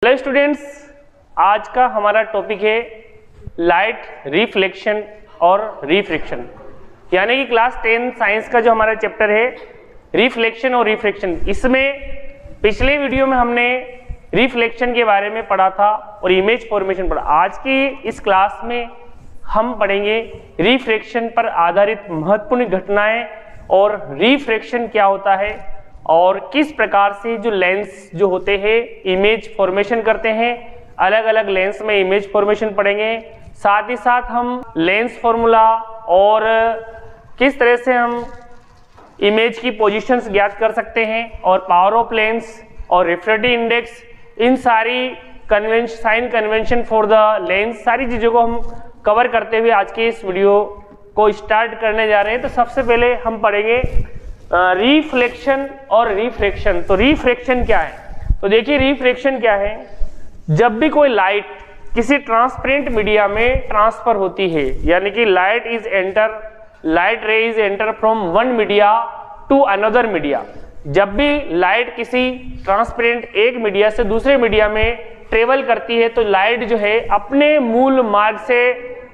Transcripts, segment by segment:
Hello students, आज का हमारा टॉपिक है लाइट रिफ्लेक्शन और रिफ्रैक्शन, यानी कि क्लास 10 साइंस का जो हमारा चैप्टर है रिफ्लेक्शन और रिफ्रैक्शन। इसमें पिछले वीडियो में हमने रिफ्लेक्शन के बारे में पढ़ा था और इमेज फॉर्मेशन पढ़ा। आज की इस क्लास में हम पढ़ेंगे रिफ्रैक्शन पर आधारित महत्वपूर्ण घटनाएं और रिफ्रैक्शन क्या होता है और किस प्रकार से जो लेंस जो होते हैं इमेज फॉर्मेशन करते हैं। अलग अलग लेंस में इमेज फॉर्मेशन पढ़ेंगे, साथ ही साथ हम लेंस फॉर्मूला और किस तरह से हम इमेज की पोजीशंस ज्ञात कर सकते हैं और पावर ऑफ लेंस और रिफ्रैक्टिव इंडेक्स, इन सारी sign convention for the lens, सारी चीज़ों को हम कवर करते हुए आज के इस वीडियो को स्टार्ट करने जा रहे हैं। तो सबसे पहले हम पढ़ेंगे रिफ्लेक्शन और रिफ्रैक्शन। तो रिफ्रैक्शन क्या है? तो देखिए रिफ्रैक्शन क्या है, जब भी कोई लाइट किसी ट्रांसपेरेंट मीडिया में ट्रांसफर होती है, यानी कि light ray is enter from one media to another media. जब भी लाइट किसी ट्रांसपेरेंट एक मीडिया से दूसरे मीडिया में ट्रेवल करती है तो लाइट जो है अपने मूल मार्ग से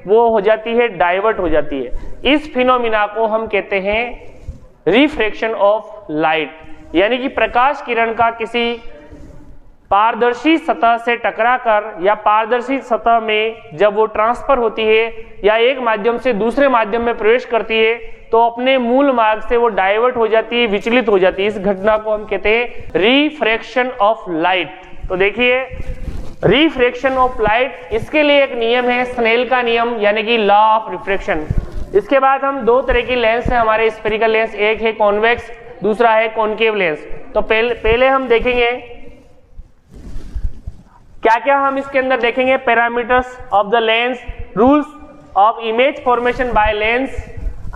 वो हो जाती है, डाइवर्ट हो जाती है। इस फिनोमिना को हम कहते हैं रिफ्रैक्शन ऑफ लाइट, यानी कि प्रकाश किरण का किसी पारदर्शी सतह से टकराकर या पारदर्शी सतह में जब वो ट्रांसफर होती है या एक माध्यम से दूसरे माध्यम में प्रवेश करती है तो अपने मूल मार्ग से वो डाइवर्ट हो जाती है, विचलित हो जाती है। इस घटना को हम कहते हैं रिफ्रैक्शन ऑफ लाइट। तो देखिए रिफ्रैक्शन ऑफ लाइट, इसके लिए एक नियम है स्नेल का नियम, यानी कि लॉ ऑफ रिफ्रैक्शन। इसके बाद हम दो तरह की लेंस है हमारे स्फेरिकल लेंस, एक है कॉन्वेक्स, दूसरा है कॉनकेव लेंस। तो पहले हम देखेंगे क्या क्या हम इसके अंदर देखेंगे, parameters of the lens, rules of image formation by lens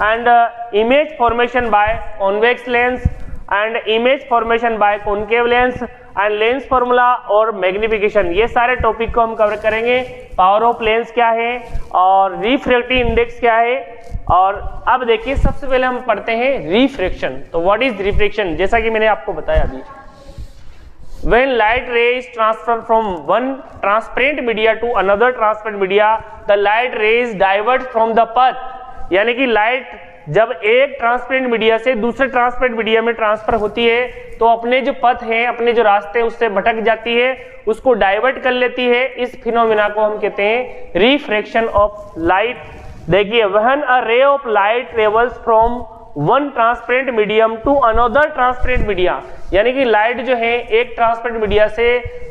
and image formation by convex lens and image formation by concave lens and lens formula और मैग्निफिकेशन। ये सारे टॉपिक को हम कवर करेंगे। पावर ऑफ लेंस क्या है और refractive index क्या है। और अब देखिए सबसे पहले हम पढ़ते हैं रिफ्रैक्शन। तो व्हाट इज रिफ्रैक्शन? जैसा कि मैंने आपको बताया अभी, when light ray is transferred from one transparent media to another transparent media, the light rays divert from the path, यानी कि लाइट जब एक ट्रांसपेरेंट मीडिया से दूसरे ट्रांसपेरेंट मीडिया में ट्रांसफर होती है तो अपने जो पथ हैं, अपने जो रास्ते हैं उससे भटक जाती है, उसको डाइवर्ट कर लेती है। इस फिनोमिना को हम कहते हैं रिफ्रैक्शन ऑफ लाइट। देखिए when a ray of light travels from one transparent medium to another transparent media, यानी कि लाइट जो है एक ट्रांसपेरेंट मीडिया से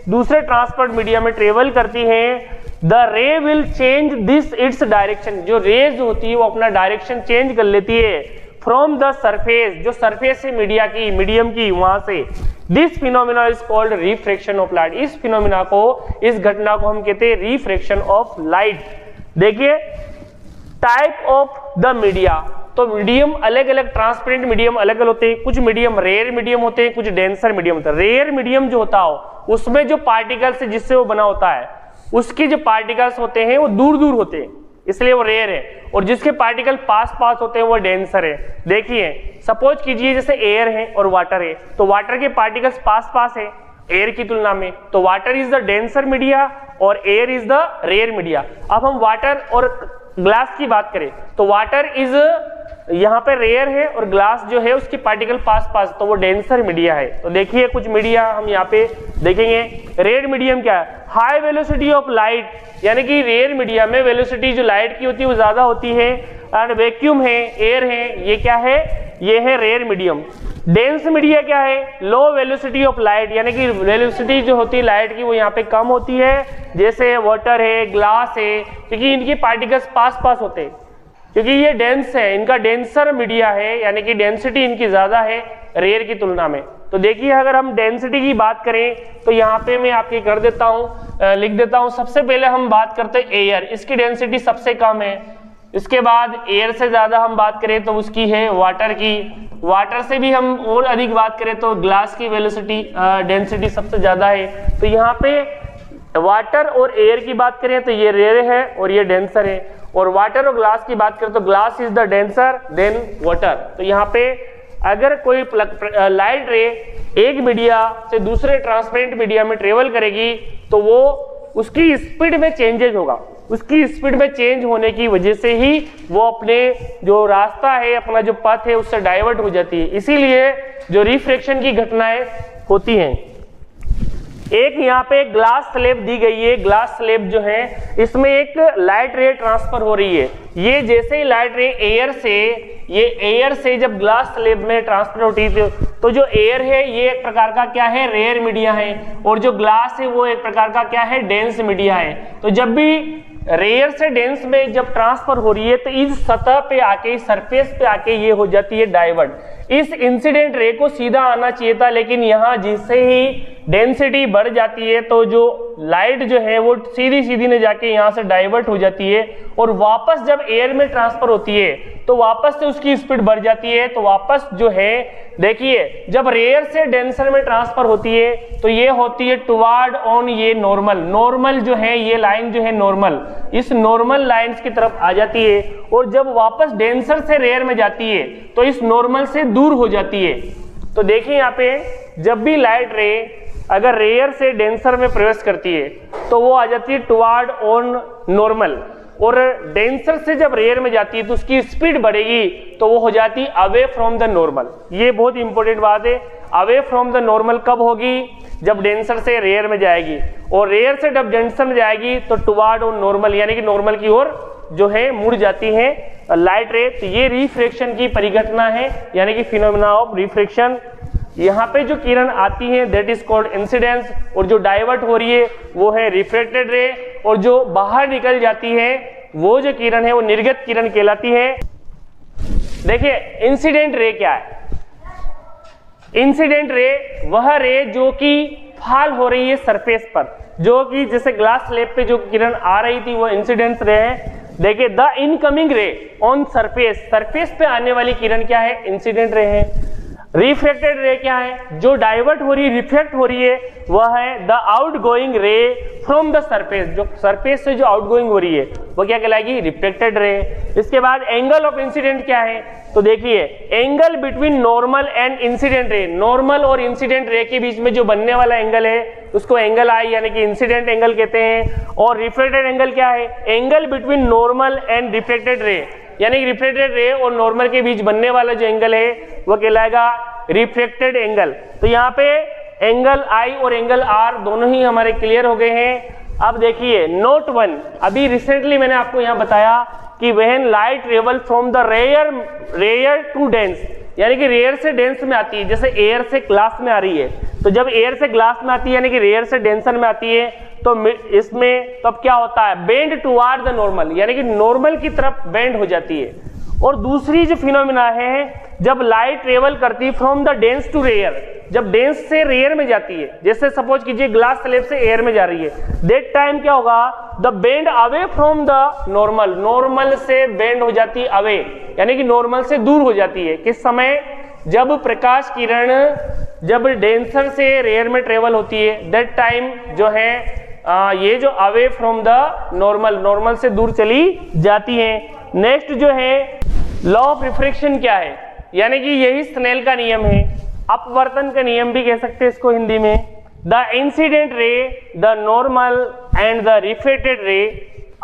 दूसरे ट्रांसपेरेंट मीडिया में ट्रेवल करती है, द रे will change this its direction. जो रेज होती है वो अपना डायरेक्शन चेंज कर लेती है फ्रॉम द सरफेस, जो सरफेस है मीडिया की, मीडियम की, वहां से। This phenomena is called refraction of light. इस फिनोमिना को, इस घटना को हम कहते हैं रिफ्रैक्शन ऑफ लाइट। देखिए टाइप ऑफ द मीडिया, तो मीडियम अलग अलग, ट्रांसपेरेंट मीडियम अलग अलग होते हैं। कुछ मीडियम रेयर मीडियम होते हैं, कुछ डेंसर मीडियम होता है। रेयर मीडियम जो होता हो उसमें जो पार्टिकल्स है जिससे वो बना होता है, उसके जो पार्टिकल्स होते हैं वो दूर दूर होते हैं, इसलिए वो रेयर है। और जिसके पार्टिकल पास पास होते हैं वो डेंसर है। देखिए सपोज कीजिए जैसे एयर है और वाटर है, तो वाटर के पार्टिकल्स पास पास है एयर की तुलना में, तो water is the denser media और air is the rare media. अब हम वाटर और ग्लास की बात करें तो वाटर इज यहाँ पे रेयर है और ग्लास जो है उसकी पार्टिकल पास पास, तो वो डेंसर मीडिया है। तो देखिए कुछ मीडिया हम यहाँ पे देखेंगे। रेयर मीडियम क्या है? हाई वेलोसिटी ऑफ लाइट, यानी कि रेयर मीडिया में वेलोसिटी जो लाइट की होती है वो ज्यादा होती है। एंड वैक्यूम है, एयर है, ये क्या है? ये है रेयर मीडियम। डेंस मीडिया क्या है? लो वेलोसिटी ऑफ लाइट, यानी कि वेलोसिटी जो होती है लाइट की वो यहाँ पे कम होती है, जैसे वाटर है, ग्लास है, क्योंकि इनकी पार्टिकल्स पास पास होते हैं, क्योंकि ये डेंस है, इनका डेंसर मीडिया है, यानी कि डेंसिटी इनकी ज्यादा है रेयर की तुलना में। तो देखिए अगर हम डेंसिटी की बात करें तो यहाँ पे मैं आपके कर देता हूँ, लिख देता हूँ। सबसे पहले हम बात करते हैं एयर, इसकी डेंसिटी सबसे कम है। इसके बाद एयर से ज्यादा हम बात करें तो उसकी है वाटर की। वाटर से भी हम और अधिक बात करें तो ग्लास की वेलोसिटी डेंसिटी सबसे ज्यादा है। तो यहाँ पे वाटर और एयर की बात करें तो ये रेयर है और ये डेंसर है, और वाटर और ग्लास की बात करें तो glass is the denser then water. तो यहाँ पे अगर कोई लाइट रे एक मीडिया से दूसरे ट्रांसपेरेंट मीडिया में ट्रेवल करेगी तो वो उसकी स्पीड में चेंजेज होगा, उसकी स्पीड में चेंज होने की वजह से ही वो अपने जो रास्ता है, अपना जो पथ है, उससे डाइवर्ट हो जाती है। इसीलिए जो रिफ्रैक्शन की घटनाएं होती हैं। एक यहाँ पे ग्लास स्लैब दी गई है, ग्लास स्लैब जो है इसमें एक लाइट रे ट्रांसफर हो रही है। ये जैसे ही लाइट रे एयर से जब ग्लास स्लैब में ट्रांसफर होती है तो जो एयर है ये एक प्रकार का क्या है, रेयर मीडिया है, और जो ग्लास है वो एक प्रकार का क्या है, डेंस मीडिया है। तो जब भी रेयर से डेंस में जब ट्रांसफर हो रही है तो इस सतह पे आके, सरफेस पे आके ये हो जाती है डाइवर्ट। इस इंसिडेंट रे को सीधा आना चाहिए था, लेकिन यहाँ जिससे ही डेंसिटी बढ़ जाती है तो जो लाइट जो है वो सीधी सीधी ने जाके यहाँ से डाइवर्ट हो जाती है, और वापस जब एयर में ट्रांसफर होती है तो वापस से उसकी स्पीड बढ़ जाती है। तो वापस जो है देखिए, जब रेयर से डेंसर में ट्रांसफर होती है तो ये होती है टुवार्ड ऑन ये नॉर्मल जो है, ये लाइन जो है नॉर्मल, इस नॉर्मल लाइंस की तरफ आ जाती है, और जब वापस डेंसर से रेयर में जाती है तो इस नॉर्मल से दूर हो जाती है। तो देखिए यहाँ पे जब भी लाइट रे अगर रेयर से डेंसर में प्रवेश करती है तो वो आ जाती है टुवार्ड ऑन नॉर्मल, और डेंसर से जब रेयर में जाती है तो उसकी स्पीड बढ़ेगी तो वो हो जाती है अवे फ्रॉम द नॉर्मल। ये बहुत इंपॉर्टेंट बात है। अवे फ्रॉम द नॉर्मल कब होगी, जब डेंसर से रेयर में जाएगी, और रेयर से जब डेंसर में जाएगी तो टुवार्ड ऑन नॉर्मल, यानी कि नॉर्मल की ओर जो है मुड़ जाती है लाइट रे। तो ये रिफ्रैक्शन की परिघटना है, यानी कि फिनोमेना ऑफ रिफ्रैक्शन। यहाँ पे जो किरण आती है दैट इज कॉल्ड इंसिडेंस, और जो डाइवर्ट हो रही है वो है रिफ्रैक्टेड रे, और जो बाहर निकल जाती है वो जो किरण है वो निर्गत किरण कहलाती है। देखिए इंसिडेंट रे क्या है, इंसिडेंट रे वह रे जो कि फॉल हो रही है सरफेस पर, जो कि जैसे ग्लास स्लैब पे जो किरण आ रही थी वो इंसिडेंट रे है। देखिए द इनकमिंग रे ऑन सरफेस, सरफेस पे आने वाली किरण क्या है, इंसिडेंट रे है। रिफ्रैक्टेड रे क्या है, जो डाइवर्ट हो रही है, रिफ्लेक्ट हो रही है, वह है द आउटगोइंग रे फ्रॉम द सरफेस, जो सरफेस से जो आउटगोइंग हो रही है वो क्या कहलाएगी, रिफ्लेक्टेड रे। इसके बाद एंगल ऑफ इंसिडेंट क्या है, तो देखिए angle between normal and incident ray, normal और इंसिडेंट रे के बीच में जो बनने वाला एंगल है उसको एंगल आई यानी कि इंसिडेंट एंगल कहते हैं। और रिफ्लेक्टेड एंगल क्या है, angle between normal and reflected ray, यानी कि रिफ्लेक्टेड रे और नॉर्मल के बीच बनने वाला जो एंगल है वो कहलाएगा रिफ्लेक्टेड एंगल। तो यहाँ पे एंगल आई और एंगल आर दोनों ही हमारे क्लियर हो गए हैं। अब देखिए नोट 1, अभी रिसेंटली मैंने आपको यहाँ बताया कि when light travel from the rare to dense, यानी कि रेयर से डेंस में आती है, जैसे एयर से ग्लास में आ रही है, तो जब एयर से ग्लास में आती है यानी कि रेयर से डेंसर में आती है तो इसमें तब क्या होता है, बेंड टुवार्ड द नॉर्मल, यानी कि नॉर्मल की तरफ बेंड हो जाती है। और दूसरी जो फिनोमिना है, जब लाइट ट्रेवल करती है from the dense to rare, जब डेंस से रेयर में जाती है, जैसे सपोज कीजिए ग्लास स्लैब से एयर में जा रही है, दैट टाइम क्या होगा, the bend away from the normal, normal से बेंड हो जाती है अवे, यानी कि नॉर्मल से दूर हो जाती है। किस समय, जब प्रकाश किरण जब डेंसर से रेयर में ट्रेवल होती है, दैट टाइम जो है ये जो away from the normal, normal से दूर चली जाती है। नेक्स्ट जो है लॉ ऑफ रिफ्रैक्शन क्या है, यानी कि यही स्नेल का नियम है, अपवर्तन का नियम भी कह सकते हैं इसको हिंदी में। The incident ray, the normal and the reflected ray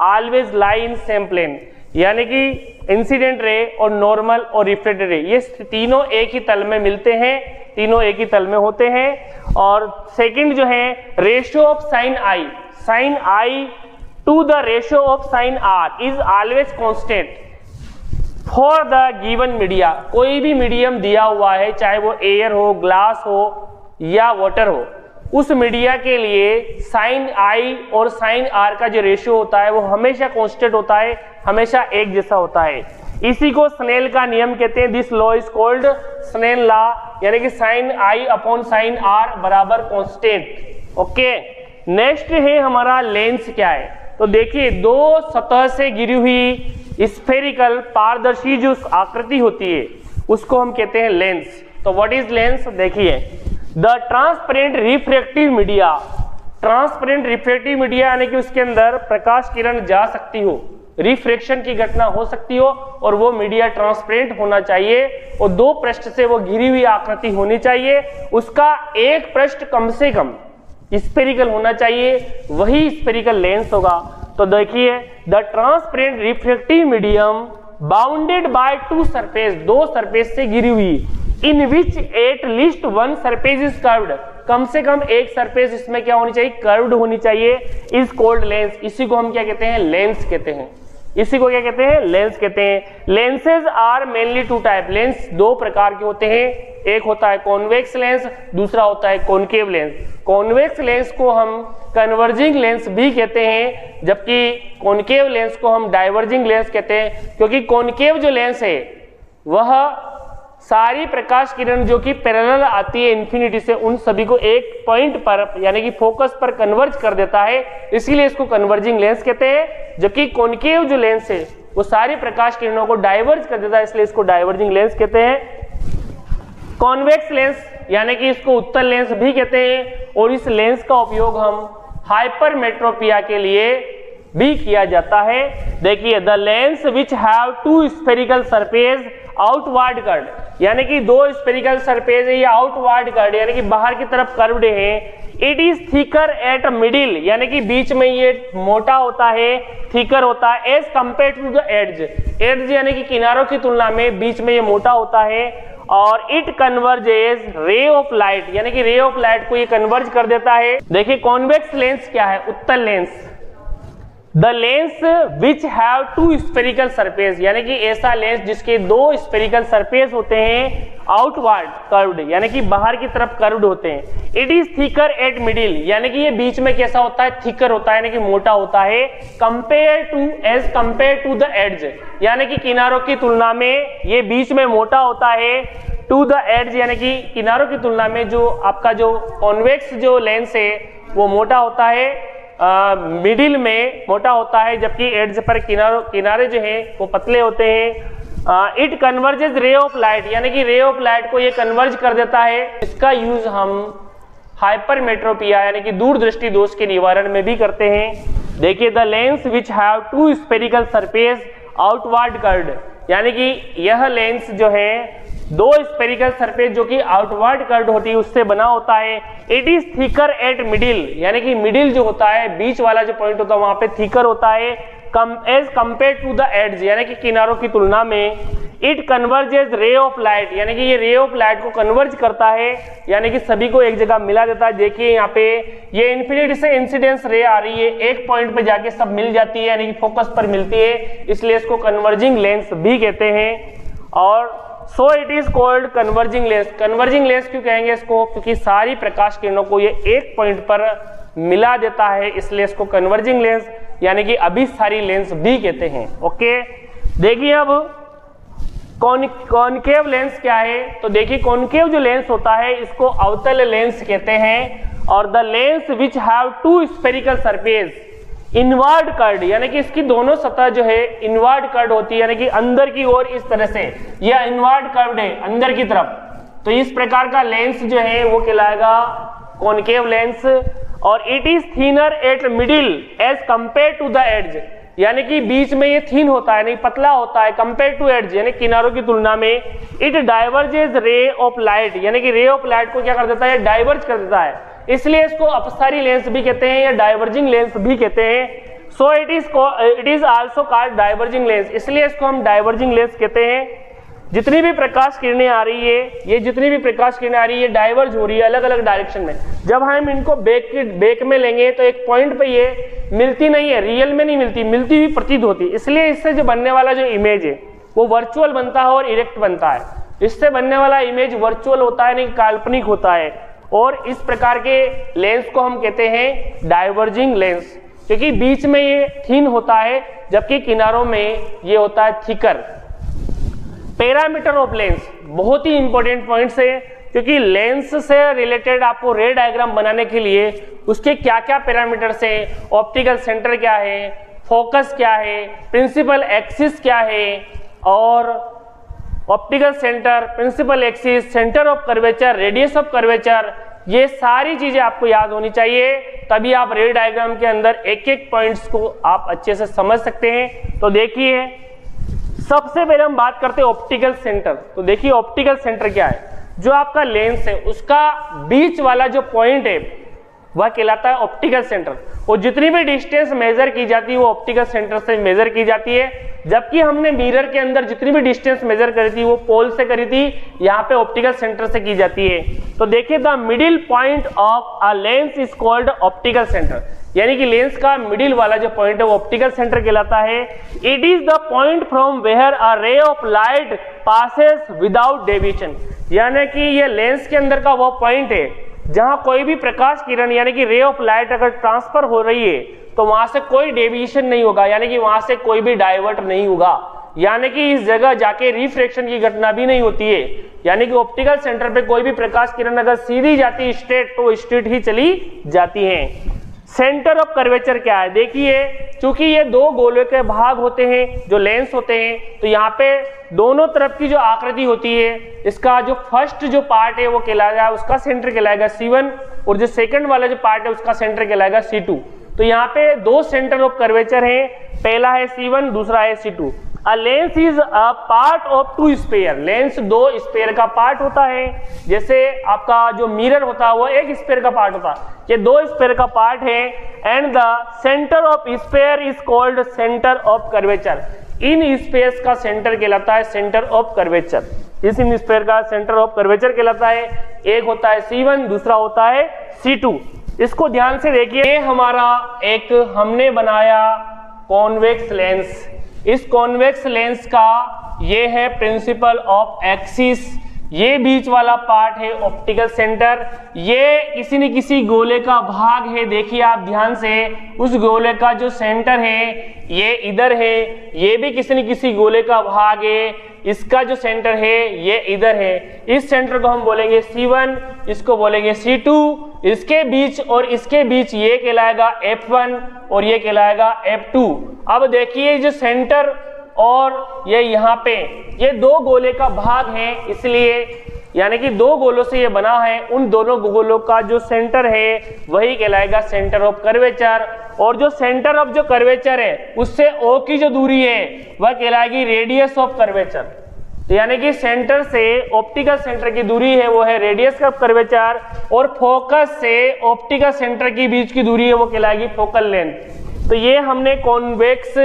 always lie in same plane, यानी कि इंसिडेंट रे और नॉर्मल और रिफ्लेक्टेड रे ये तीनों एक ही तल में मिलते हैं, तीनों एक ही तल में होते हैं। और सेकंड जो है ratio of sine I to the ratio of sine R is always constant for the given media. कोई भी मीडियम दिया हुआ है, चाहे वो एयर हो, ग्लास हो या वाटर हो, उस मीडिया के लिए साइन आई और साइन आर का जो रेशियो होता है वो हमेशा कांस्टेंट होता है, हमेशा एक जैसा होता है। इसी को स्नेल का नियम कहते हैं। This law is called Snell law, यानी कि sine I upon sine R बराबर कांस्टेंट। ओके, नेक्स्ट है हमारा लेंस क्या है, तो देखिए दो सतह से गिरी हुई स्फेरिकल पारदर्शी जो आकृति होती है उसको हम कहते हैं लेंस। तो व्हाट इज लेंस, देखिए the transparent refractive media, transparent refractive media यानी कि उसके अंदर प्रकाश किरण जा सकती हो, रिफ्रैक्शन की घटना हो सकती हो, और वो मीडिया ट्रांसपेरेंट होना चाहिए और दो पृष्ठ से वो घिरी हुई आकृति होनी चाहिए। उसका एक पृष्ठ कम से कम स्फेरिकल होना चाहिए, वही स्फेरिकल लेंस होगा। तो देखिए the transparent reflective medium bounded by two surface, दो सरफेस से घिरी हुई, in which at least one surface is curved, कम से कम एक सरफेस इसमें क्या होनी चाहिए, कर्व्ड होनी चाहिए, इज कॉल्ड लेंस। इसी को हम क्या कहते हैं, लेंस कहते हैं। इसी को क्या कहते हैं, लेंस कहते हैं। Lenses are mainly two type, lens दो प्रकार के होते हैं, एक होता है कॉन्वेक्स लेंस, दूसरा होता है कॉनकेव लेंस। कॉन्वेक्स लेंस को हम कन्वर्जिंग लेंस भी कहते हैं, जबकि कॉनकेव लेंस को हम डाइवर्जिंग लेंस कहते हैं, क्योंकि कॉनकेव जो लेंस है वह सारी प्रकाश किरण जो कि पैरेलल आती है इन्फिनिटी से, उन सभी को एक पॉइंट पर यानी कि फोकस पर कन्वर्ज कर देता है, इसीलिए इसको कन्वर्जिंग लेंस कहते हैं। जबकि कॉनकेव जो लेंस है वो सारी प्रकाश किरणों को डाइवर्ज कर देता है, इसलिए इसको डाइवर्जिंग लेंस कहते हैं। कॉन्वेक्स लेंस यानी कि इसको उत्तल लेंस भी कहते हैं, और इस लेंस का उपयोग हम हाइपरमेट्रोपिया के लिए भी किया जाता है। देखिए the lens which have two spherical surface outward curved, यानी कि दो स्फेरिकल सरफेस है, ये आउटवर्ड कर्व्ड यानी कि बाहर की तरफ कर्व्ड है। It is thicker at middle, यानी कि बीच में ये मोटा होता है, थिकर होता है, as compare to the edge, edge यानी कि किनारों की तुलना में बीच में ये मोटा होता है। और it converges ray of light, यानी कि रे ऑफ लाइट को ये कन्वर्ज कर देता है। देखिए कॉन्वेक्स लेंस क्या है, उत्तल लेंस। The lens which have two spherical surface, यानी कि ऐसा लेंस जिसके दो स्फेरिकल सरफेस होते हैं, आउटवर्ड कर्व्ड यानी कि बाहर की तरफ कर्व्ड होते हैं। It is thicker at middle, यानी कि ये बीच में कैसा होता है, थिकर होता है यानी कि मोटा होता है। Compare to, as compare to the edge, यानी कि किनारों की तुलना में ये बीच में मोटा होता है। टू द एड्ज यानी कि किनारों की तुलना में जो आपका जो कॉन्वेक्स जो लेंस है वो मोटा होता है, मिडिल में मोटा होता है, जबकि एड्ज पर किनारे जो हैं वो पतले होते हैं। It converges ray of light, यानी कि रे ऑफ लाइट को ये कन्वर्ज कर देता है। इसका यूज हम हाइपरमेट्रोपिया यानी कि दूरदृष्टि दोष के निवारण में भी करते हैं। देखिए the lens which have two spherical surface outward curved, यानी कि यह लेंस जो है दो स्फेरिकल सरफेस जो कि आउटवर्ड कर्व्ड होती है उससे बना होता है। It is thicker at middle, यानी कि मिडिल जो होता है, बीच वाला जो पॉइंट होता है वहां पे थिकर होता है, as compare to the edge, यानी कि किनारों की तुलना में। It converges ray of light, यानी कि ये रे ऑफ लाइट को कन्वर्ज करता है, यानी कि सभी को एक जगह मिला देता है। देखिए यहाँ पे ये इन्फिनिटी से इंसिडेंस रे आ रही है, एक पॉइंट पे जाके सब मिल जाती है, यानी कि फोकस पर मिलती है, इसलिए इसको कन्वर्जिंग लेंस भी कहते हैं। और so it is called converging lens. Converging lens क्यों कहेंगे इसको, क्योंकि सारी प्रकाश किरणों को ये एक पॉइंट पर मिला देता है, इसलिए इसको कन्वर्जिंग लेंस यानी कि अभिसारी लेंस भी कहते हैं। ओके, देखिए अब कॉनकेव लेंस क्या है, तो देखिए कॉनकेव जो लेंस होता है इसको अवतल लेंस कहते हैं। और the lens which have two spherical surface inward curved, यानी कि इसकी दोनों सतह जो है इनवर्ड कर्ड होती है, यानी कि अंदर की ओर इस तरह से, यह इनवर्ड कर्ड है अंदर की तरफ, तो इस प्रकार का लेंस जो है वो कहलाएगा कॉनकेव लेंस। और it is thinner at middle as compare to the edge, यानी कि बीच में ये थिन होता है, नहीं पतला होता है, कंपेयर टू एड्ज यानी किनारों की तुलना में। इट डाइवर्जेस रे ऑफ लाइट, यानी कि रे ऑफ लाइट को क्या कर देता है, डाइवर्ज कर देता है, इसलिए इसको अपसारी लेंस भी कहते हैं या डाइवर्जिंग लेंस भी कहते हैं। So it is also called diverging lens, इसलिए इसको हम डाइवर्जिंग लेंस कहते हैं। जितनी भी प्रकाश किरणें आ रही है, ये जितनी भी प्रकाश किरणें आ रही है डाइवर्ज हो रही है अलग अलग डायरेक्शन में। जब हम इनको बैक में लेंगे तो एक पॉइंट पे ये मिलती नहीं है, रियल में नहीं मिलती, मिलती हुई प्रतीत होती, इसलिए इससे जो बनने वाला जो इमेज है वो वर्चुअल बनता है और इरेक्ट बनता है। इससे बनने वाला इमेज वर्चुअल होता है, नहीं काल्पनिक होता है। और इस प्रकार के लेंस को हम कहते हैं डाइवर्जिंग लेंस, क्योंकि बीच में ये थिन होता है जबकि किनारों में ये होता है थिकर। पैरामीटर ऑफ लेंस बहुत ही इंपॉर्टेंट पॉइंट्स है, क्योंकि लेंस से रिलेटेड आपको रे डायग्राम बनाने के लिए उसके क्या क्या पैरामीटर्स हैं, ऑप्टिकल सेंटर क्या है, फोकस क्या है, प्रिंसिपल एक्सिस क्या है, और optical centre, principal axis, centre of curvature, radius of curvature, ये सारी चीजें आपको याद होनी चाहिए, तभी आप रे डायग्राम के अंदर एक एक पॉइंट्स को आप अच्छे से समझ सकते हैं। तो देखिए सबसे पहले हम बात करते हैं ऑप्टिकल सेंटर। तो देखिए ऑप्टिकल सेंटर क्या है, जो आपका लेंस है उसका बीच वाला जो पॉइंट है वह कहलाता है ऑप्टिकल सेंटर। और जितनी भी डिस्टेंस मेजर की जाती है वो ऑप्टिकल सेंटर से मेजर की जाती है, जबकि हमने मिरर के अंदर जितनी भी डिस्टेंस मेजर करी थी वो पोल से करी थी, यहाँ पे ऑप्टिकल सेंटर से की जाती है। तो देखिए, the middle point of a lens is called optical centre, यानी कि लेंस का मिडिल वाला जो पॉइंट है वो ऑप्टिकल सेंटर कहलाता है। It is the point from where a ray of light passes without deviation, यानी कि ये लेंस के अंदर का वो पॉइंट है जहां कोई भी प्रकाश किरण यानी कि रे ऑफ लाइट अगर ट्रांसफर हो रही है तो वहां से कोई डेविएशन नहीं होगा, यानी कि वहां से कोई भी डाइवर्ट नहीं होगा, यानी कि इस जगह जाके रिफ्रैक्शन की घटना भी नहीं होती है। यानी कि ऑप्टिकल सेंटर पे कोई भी प्रकाश किरण अगर सीधी जाती है स्ट्रेट तो स्ट्रेट ही चली जाती है। सेंटर ऑफ कर्वेचर क्या है? देखिए, चूंकि ये दो गोले के भाग होते हैं जो लेंस होते हैं, तो यहाँ पे दोनों तरफ की जो आकृति होती है, इसका जो फर्स्ट जो पार्ट है वो कहलाएगा, उसका सेंटर कहलाएगा C1, और जो सेकंड वाला जो पार्ट है उसका सेंटर कहलाएगा C2। तो यहाँ पे दो सेंटर ऑफ कर्वेचर है, पहला है C1, दूसरा है C2। A lens is a part of two sphere, lens दो स्पेयर का पार्ट होता है, जैसे आपका जो मिरर होता है वो एक स्पेयर का पार्ट होता है, ये दो स्पेयर का पार्ट है। And the centre of spare is called centre of curvature, in space का सेंटर कहलाता है सेंटर ऑफ कर्वेचर, इस इन स्पेयर का सेंटर ऑफ कर्वेचर कहलाता है। एक होता है C1, दूसरा होता है C2। इसको ध्यान से देखिए, ये हमारा एक हमने बनाया कॉन्वेक्स लेंस, इस कॉन्वेक्स लेंस का ये है प्रिंसिपल ऑफ एक्सिस, ये बीच वाला पार्ट है ऑप्टिकल सेंटर, ये किसी न किसी गोले का भाग है। देखिए आप ध्यान से, उस गोले का जो सेंटर है ये इधर है, ये भी किसी न किसी गोले का भाग है, इसका जो सेंटर है ये इधर है। इस सेंटर को हम बोलेंगे C1, इसको बोलेंगे C2, इसके बीच और इसके बीच ये कहलाएगा F1 और ये कहलाएगा F2। अब देखिए जो सेंटर और ये यहाँ पे ये दो गोले का भाग है, इसलिए यानी कि दो गोलों से ये बना है, उन दोनों गोलों का जो सेंटर है वही कहलाएगा सेंटर ऑफ कर्वेचर। और जो सेंटर ऑफ जो कर्वेचर है उससे O की जो दूरी है वह कहलाएगी रेडियस ऑफ कर्वेचर। तो यानी कि सेंटर से ऑप्टिकल सेंटर की दूरी है वो है रेडियस ऑफ कर्वेचर, और फोकस से ऑप्टिकल सेंटर की बीच की दूरी है वो कहलाएगी फोकल लेंथ। तो ये हमने कॉन्वेक्स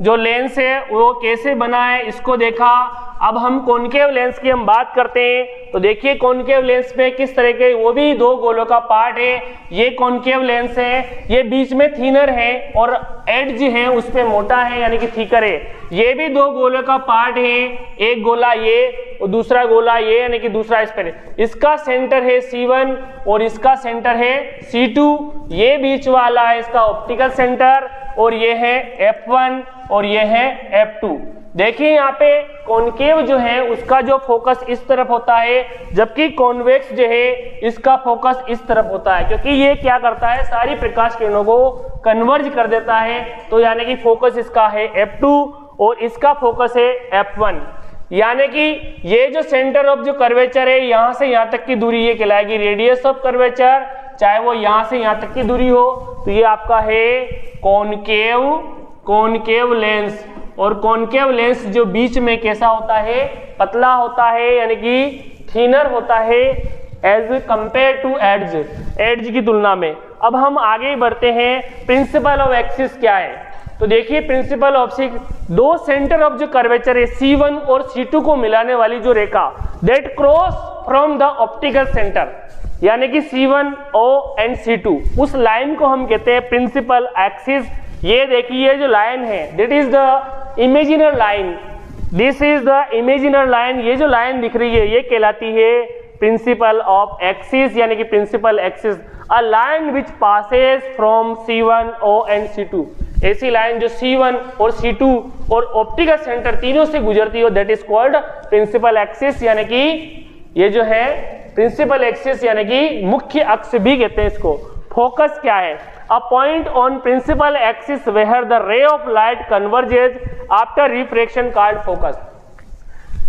जो लेंस है वो कैसे बना है इसको देखा। अब हम कॉनकेव लेंस की हम बात करते हैं, तो देखिए कॉनकेव लेंस में किस तरह के, वो भी दो गोलों का पार्ट है, ये कॉनकेव लेंस है, ये बीच में थिनर है और एड्ज है उस पे मोटा है यानी कि थिकर है। ये भी दो गोलों का पार्ट है, एक गोला ये और दूसरा गोला ये यानी कि दूसरा इस पर, इसका सेंटर है C1 और इसका सेंटर है C2, ये बीच वाला है इसका ऑप्टिकल सेंटर, और ये है F1 और ये है F2। देखिए यहाँ पे कॉनकेव जो है उसका जो फोकस इस तरफ होता है, जबकि कॉन्वेक्स जो है इसका फोकस इस तरफ होता है, क्योंकि ये क्या करता है सारी प्रकाश किरणों को कन्वर्ज कर देता है। तो यानी कि फोकस इसका है F2 और इसका फोकस है F1। यानी कि ये जो सेंटर ऑफ जो कर्वेचर है यहाँ से यहाँ तक की दूरी ये कहलाएगी रेडियस ऑफ कर्वेचर, चाहे वो यहाँ से यहाँ तक की दूरी हो। तो ये आपका है कॉनकेव लेंस, और कॉनकेव लेंस जो बीच में कैसा होता है, पतला होता है यानी कि थिनर होता है एज कंपेयर टू एड्ज की तुलना में। अब हम आगे बढ़ते हैं, प्रिंसिपल ऑफ एक्सिस क्या है। तो देखिए प्रिंसिपल ऑफ दो सेंटर ऑफ जो कर्वेचर है C1 और C2 को मिलाने वाली जो रेखा, that cross from the optical centre, यानी कि C1 O एंड C2, उस लाइन को हम कहते हैं प्रिंसिपल एक्सिस। ये देखिए जो लाइन है that is the imaginary line, this is the imaginary line, ये जो लाइन दिख रही है ये कहलाती है प्रिंसिपल ऑफ एक्सिस यानी कि principal axis, a line which passes from C1 O and C2, ऐसी लाइन जो C1 और C2 और ऑप्टिकल सेंटर तीनों से गुजरती हो, that is called principal axis, यानी कि ये जो है प्रिंसिपल एक्सिस यानी कि मुख्य अक्ष भी कहते हैं इसको। फोकस क्या है, a point on principal axis where the ray of light converges after refraction called focus,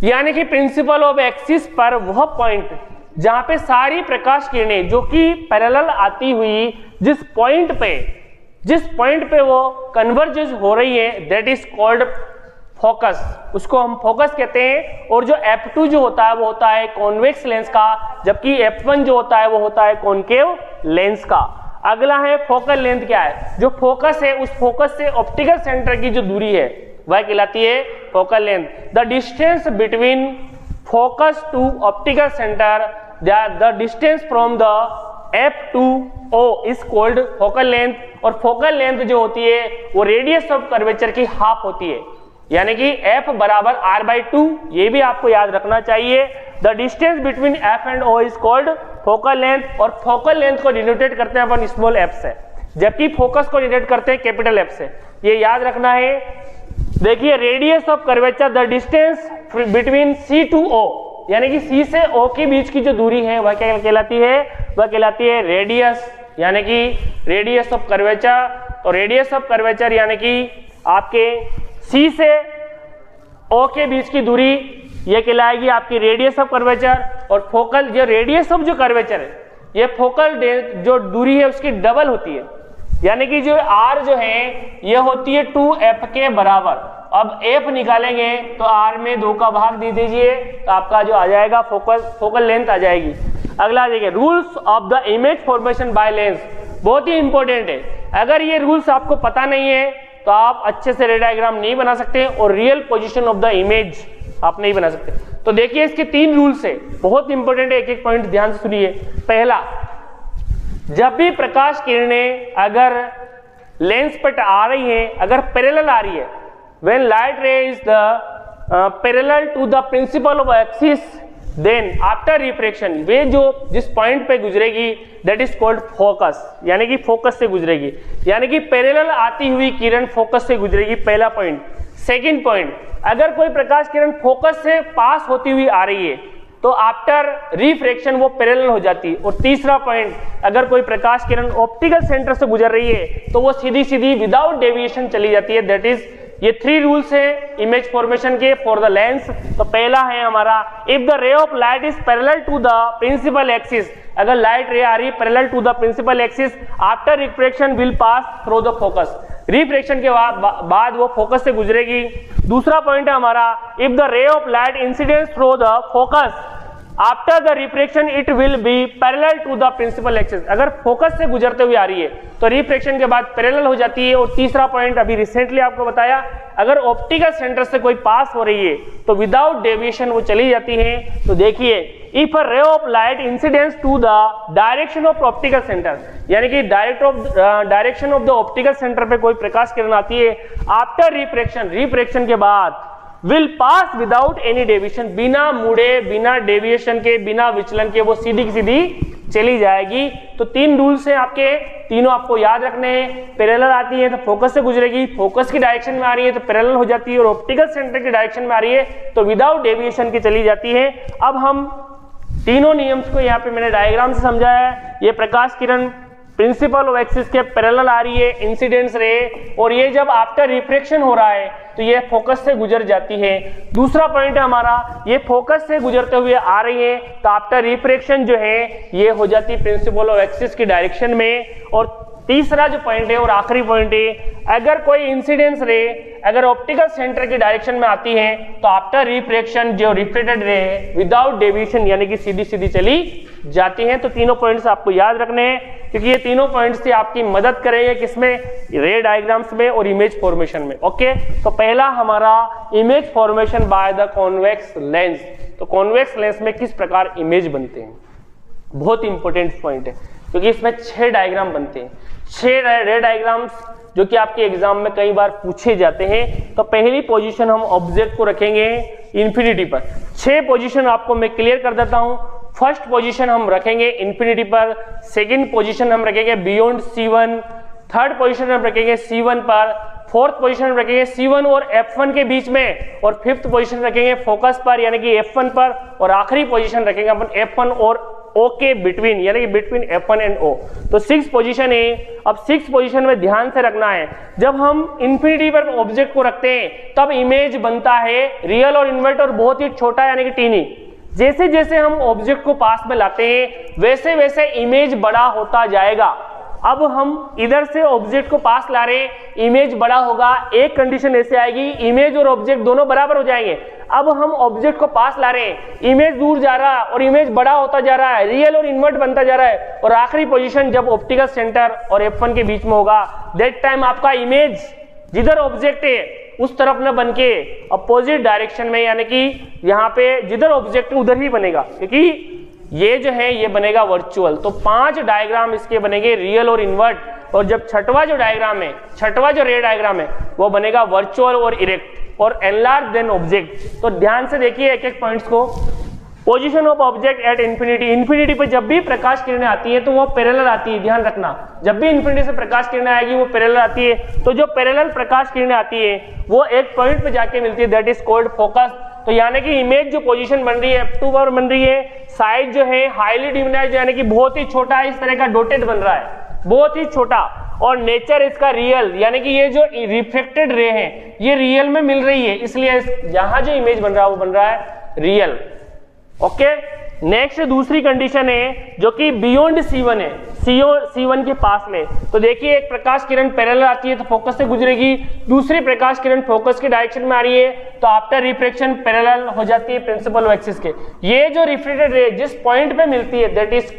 यानी कि प्रिंसिपल ऑफ एक्सिस पर वह पॉइंट जहां पे सारी प्रकाश किरणें जो कि पैरेलल आती हुई जिस पॉइंट पे वो कन्वर्जेज हो रही है, दैट इज कॉल्ड फोकस, उसको हम फोकस कहते हैं। और जो F2 जो होता है वो होता है कॉन्वेक्स लेंस का, जबकि F1 जो होता है वो होता है कॉनकेव लेंस का। अगला है फोकल लेंथ क्या है, जो फोकस है उस फोकस से ऑप्टिकल सेंटर की जो दूरी है वह कहलाती है focal length. The distance between focus to optical centre, the distance from the F to O is called focal length. और फोकल लेंथ जो होती है वो रेडियस ऑफ कर्वेचर की हाफ होती है, यानी कि F बराबर R/2, ये भी आपको याद रखना चाहिए। The distance between F and O is called focal length, और फोकल लेंथ को डिनोटेट करते हैं अपन स्मॉल f से, जबकि फोकस को डिनोटेट करते हैं कैपिटल F से, ये याद रखना है। देखिए radius of curvature, the distance between C to O, यानी कि C से O के बीच की जो दूरी है वह क्या कहलाती है, वह कहलाती है रेडियस, यानी कि रेडियस ऑफ कर्वेचर। तो रेडियस ऑफ कर्वेचर यानी कि आपके C से O के बीच की दूरी ये कहलाएगी आपकी रेडियस ऑफ कर्वेचर। और फोकल जो रेडियस ऑफ जो कर्वेचर है ये फोकल जो दूरी है उसकी डबल होती है, यानी कि जो R जो है ये होती है 2F के बराबर। अब F निकालेंगे तो R में 2 का भाग दे दीजिए तो आपका जो आ जाएगा फोकल लेंथ आ जाएगी। अगला देखिए rules of the image formation by lens, बहुत ही इंपॉर्टेंट है। अगर ये रूल्स आपको पता नहीं है तो आप अच्छे से रे डायग्राम नहीं बना सकते और real position of the image आप नहीं बना सकते। तो देखिए इसके 3 रूल्स है, बहुत इंपॉर्टेंट है, एक एक पॉइंट ध्यान से सुनिए। पहला, जब भी प्रकाश किरणें अगर लेंस पर आ रही है, अगर पैरेलल आ रही है, when light ray is the parallel to the principal of axis, then after refraction वे जो जिस पॉइंट पे गुजरेगी that is called focus, यानी कि फोकस से गुजरेगी, यानी कि पैरेलल आती हुई किरण फोकस से गुजरेगी, पहला पॉइंट। सेकंड पॉइंट, अगर कोई प्रकाश किरण फोकस से पास होती हुई आ रही है तो आफ्टर रिफ्रैक्शन वो पैरेलल हो जाती है। और तीसरा पॉइंट, अगर कोई प्रकाश किरण ऑप्टिकल सेंटर से गुजर रही है तो वो सीधी सीधी विदाउट डेविएशन चली जाती है। दैट इज ये 3 रूल्स है इमेज फॉर्मेशन के फॉर द लेंस। तो पहला है हमारा, if the ray of light is parallel to the principal axis, अगर लाइट रे आ रही है parallel to the principal axis, after refraction will pass through the focus, refraction के बाद वो फोकस से गुजरेगी। दूसरा पॉइंट है हमारा, if the ray of light incidence through the focus after the refraction it will be parallel to the principal axis, अगर focus से गुजरते हुए आ रही है तो रिफ्रैक्शन के बाद पैरेलल हो जाती है। और तीसरा पॉइंट अभी रिसेंटली आपको बताया, अगर ऑप्टिकल सेंटर से कोई पास हो रही है तो विदाउट डेविएशन वो चली जाती है। तो देखिए, if a ray of light incidence to the direction of optical centre, यानी कि direction of the optical centre पे कोई प्रकाश किरण आती है, आफ्टर रिफ्रैक्शन के बाद will pass without any deviation, बिना मुड़े, बिना डेविएशन के, बिना विचलन के वो सीधी की सीधी चली जाएगी। तो 3 रूल्स हैं आपके, तीनों आपको याद रखने हैं। पैरेलल आती है तो फोकस से गुजरेगी, फोकस की डायरेक्शन में आ रही है तो पैरेलल हो जाती है, और ऑप्टिकल सेंटर की डायरेक्शन में आ रही है तो विदाउट डेविएशन की चली जाती है। अब हम तीनों नियम्स को यहाँ पे मैंने डायग्राम से समझाया है। ये प्रकाश किरण प्रिंसिपल ऑफ एक्सिस के पैरेलल आ रही है, इंसिडेंस रे, और ये जब आफ्टर रिफ्रैक्शन हो रहा है तो ये फोकस से गुजर जाती है। दूसरा पॉइंट है हमारा, ये फोकस से गुजरते हुए आ रही है तो आफ्टर रिफ्रैक्शन जो है ये हो जाती है प्रिंसिपल ऑफ एक्सिस की डायरेक्शन में। और तीसरा जो पॉइंट है और आखिरी पॉइंट है, अगर कोई इंसिडेंस रे अगर ऑप्टिकल सेंटर की डायरेक्शन में आती है तो आफ्टर रिफ्रैक्शन जो रिफ्लेक्टेड रे है विदाउट डेविएशन यानी कि सीधी सीधी चली जाती हैं। तो तीनों पॉइंट्स आपको याद रखने हैं, क्योंकि ये तीनों पॉइंट्स से आपकी मदद करेंगे किसमें, रे डायग्राम्स में और इमेज फॉर्मेशन में। ओके, तो पहला हमारा image formation by the convex lens. तो कॉन्वेक्स लेंस में किस प्रकार इमेज बनते हैं, बहुत इंपॉर्टेंट पॉइंट है, क्योंकि इसमें 6 डायग्राम बनते हैं, 6 रे डायग्राम्स जो कि आपके एग्जाम में कई बार पूछे जाते हैं। तो पहली पोजीशन हम ऑब्जेक्ट को रखेंगे इंफिनिटी पर। 6 पोजीशन आपको मैं क्लियर कर देता हूं। फर्स्ट पोजीशन हम रखेंगे इंफिनिटी पर, सेकंड पोजीशन हम रखेंगे बियॉन्ड C1, थर्ड पोजीशन हम रखेंगे C1 पर, फोर्थ पोजीशन हम रखेंगे C1 और F1 के बीच में, और फिफ्थ पोजीशन रखेंगे फोकस पर यानी कि F1 पर, और आखिरी पोजीशन रखेंगे अपन F1 और O के बिटवीन यानी कि बिटवीन F1 एंड O। तो 6 पोजीशन है। अब 6 पोजीशन में ध्यान से रखना है, जब हम इंफिनिटी पर ऑब्जेक्ट को रखते हैं तब इमेज बनता है रियल और इन्वर्ट और बहुत ही छोटा यानी कि टीनी। जैसे जैसे हम ऑब्जेक्ट को पास में लाते हैं वैसे वैसे इमेज बड़ा होता जाएगा। अब हम इधर से ऑब्जेक्ट को पास ला रहे हैं, इमेज बड़ा होगा, एक कंडीशन ऐसे आएगी इमेज और ऑब्जेक्ट दोनों बराबर हो जाएंगे। अब हम ऑब्जेक्ट को पास ला रहे हैं, इमेज दूर जा रहा है और इमेज बड़ा होता जा रहा है, रियल और इन्वर्ट बनता जा रहा है, और आखिरी पोजीशन जब ऑप्टिकल सेंटर और F1 के बीच में होगा, दैट टाइम आपका इमेज जिधर ऑब्जेक्ट है उस तरफ न बन के अपोजिट डायरेक्शन में, यानी कि यहाँ पे जिधर ऑब्जेक्ट है उधर ही बनेगा, क्योंकि ये जो है ये बनेगा वर्चुअल। तो 5 डायग्राम इसके बनेंगे रियल और इन्वर्ट, और जब छठवां जो डायग्राम है, छठवां जो रे डायग्राम है वो बनेगा वर्चुअल और इरेक्ट और एनलार्ज देन ऑब्जेक्ट। तो ध्यान से देखिए एक एक पॉइंट्स को। Position of object at infinity, infinity पे जब भी प्रकाश किरणें आती है तो वो पैरेलल आती है, ध्यान रखना, जब भी इन्फिनिटी से प्रकाश किरणें आएगी वो पैरेलल आती है। तो जो पैरेलल प्रकाश किरणें आती है वो एक पॉइंट पे जाके मिलती है, दैट इज कॉल्ड फोकस। तो यानी कि इमेज जो पोजीशन बन रही है F2 पर बन रही है, साइज जो है हाईली डिमिनाइज्ड यानी कि बहुत ही छोटा है, इस तरह का डॉटेड बन रहा है, बहुत ही छोटा, और नेचर इसका रियल, यानी कि ये जो रिफ्लेक्टेड रे है ये रियल में मिल रही है, इसलिए यहाँ जो इमेज बन रहा है वो बन रहा है रियल। ओके, नेक्स्ट दूसरी कंडीशन है जो कि बियॉन्ड C1 है, C1 के पास में। तो देखिए एक प्रकाश किरण पैरेलल आती है तो फोकस से गुजरेगी, दूसरी प्रकाश किरण फोकस के डायरेक्शन में आ रही है तो आफ्टर रिफ्लेक्शन पैरेलल हो जाती है प्रिंसिपल ऑफ एक्सिस के। ये जो रिफ्लेक्टेड रे जिस पॉइंट पे मिलती है that is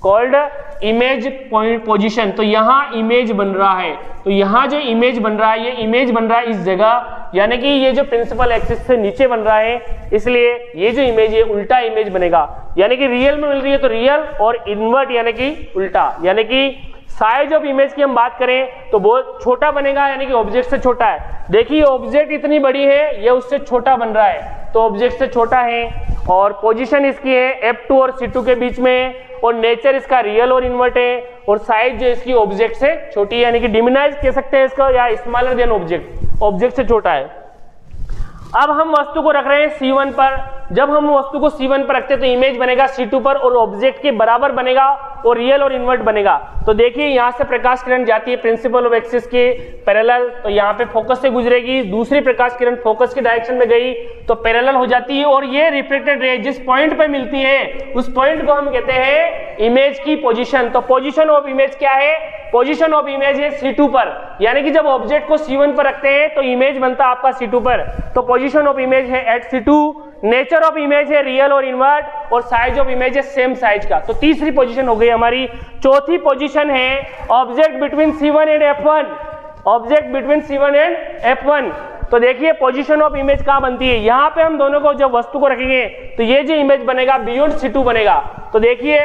called image point position. तो यहाँ इमेज बन रहा है, तो यहाँ जो इमेज बन रहा है ये इमेज बन रहा है इस जगह, यानी कि ये जो प्रिंसिपल एक्सिस से नीचे बन रहा है, इसलिए ये जो इमेज है उल्टा इमेज बनेगा, यानी कि रियल में मिल रही है तो रियल और इन्वर्ट यानी कि उल्टा। यानी कि साइज ऑफ इमेज की हम बात करें तो बहुत छोटा बनेगा, यानी कि ऑब्जेक्ट से छोटा है। देखिए ऑब्जेक्ट इतनी बड़ी है, ये उससे छोटा बन रहा है तो ऑब्जेक्ट से छोटा है, और पोजीशन इसकी है F2 और C2 के बीच में, और नेचर इसका रियल और इन्वर्ट है, और साइज जो इसकी ऑब्जेक्ट से छोटी है, यानी कि डिमिनाइज कह सकते हैं इसका, या स्मॉलर देन ऑब्जेक्ट, ऑब्जेक्ट से छोटा है। अब हम वस्तु को रख रहे हैं C1 पर, जब हम वस्तु को C1 पर रखते हैं तो इमेज बनेगा C2 पर और ऑब्जेक्ट के बराबर बनेगा और रियल और इन्वर्ट बनेगा। तो देखिए यहाँ से प्रकाश किरण जाती है प्रिंसिपल ऑफ एक्सिस के पैरेलल, तो यहाँ पे फोकस से गुजरेगी, दूसरी प्रकाश किरण फोकस के डायरेक्शन में गई तो पैरेलल हो जाती है, और ये रिफ्लेक्टेड रे जिस पॉइंट पे मिलती है उस पॉइंट को हम कहते हैं इमेज की पोजीशन। तो पोजीशन ऑफ इमेज क्या है? पोजीशन ऑफ इमेज है C2 पर, यानी कि जब ऑब्जेक्ट को C1 पर रखते हैं तो इमेज बनता है आपका C2 पर, तो पोजीशन ऑफ इमेज है at C2, nature of image है रियल और इन्वर्ट, और साइज ऑफ इमेज है सेम साइज का। तो तीसरी पोजीशन हो गई हमारी। चौथी पोजीशन है object between C1 and F1, object between C1 and F1। तो देखिए पोजीशन ऑफ इमेज कहाँ बनती है, यहाँ पे हम दोनों को जब वस्तु को रखेंगे तो ये जो इमेज बनेगा बियॉन्ड C2 बनेगा। तो देखिए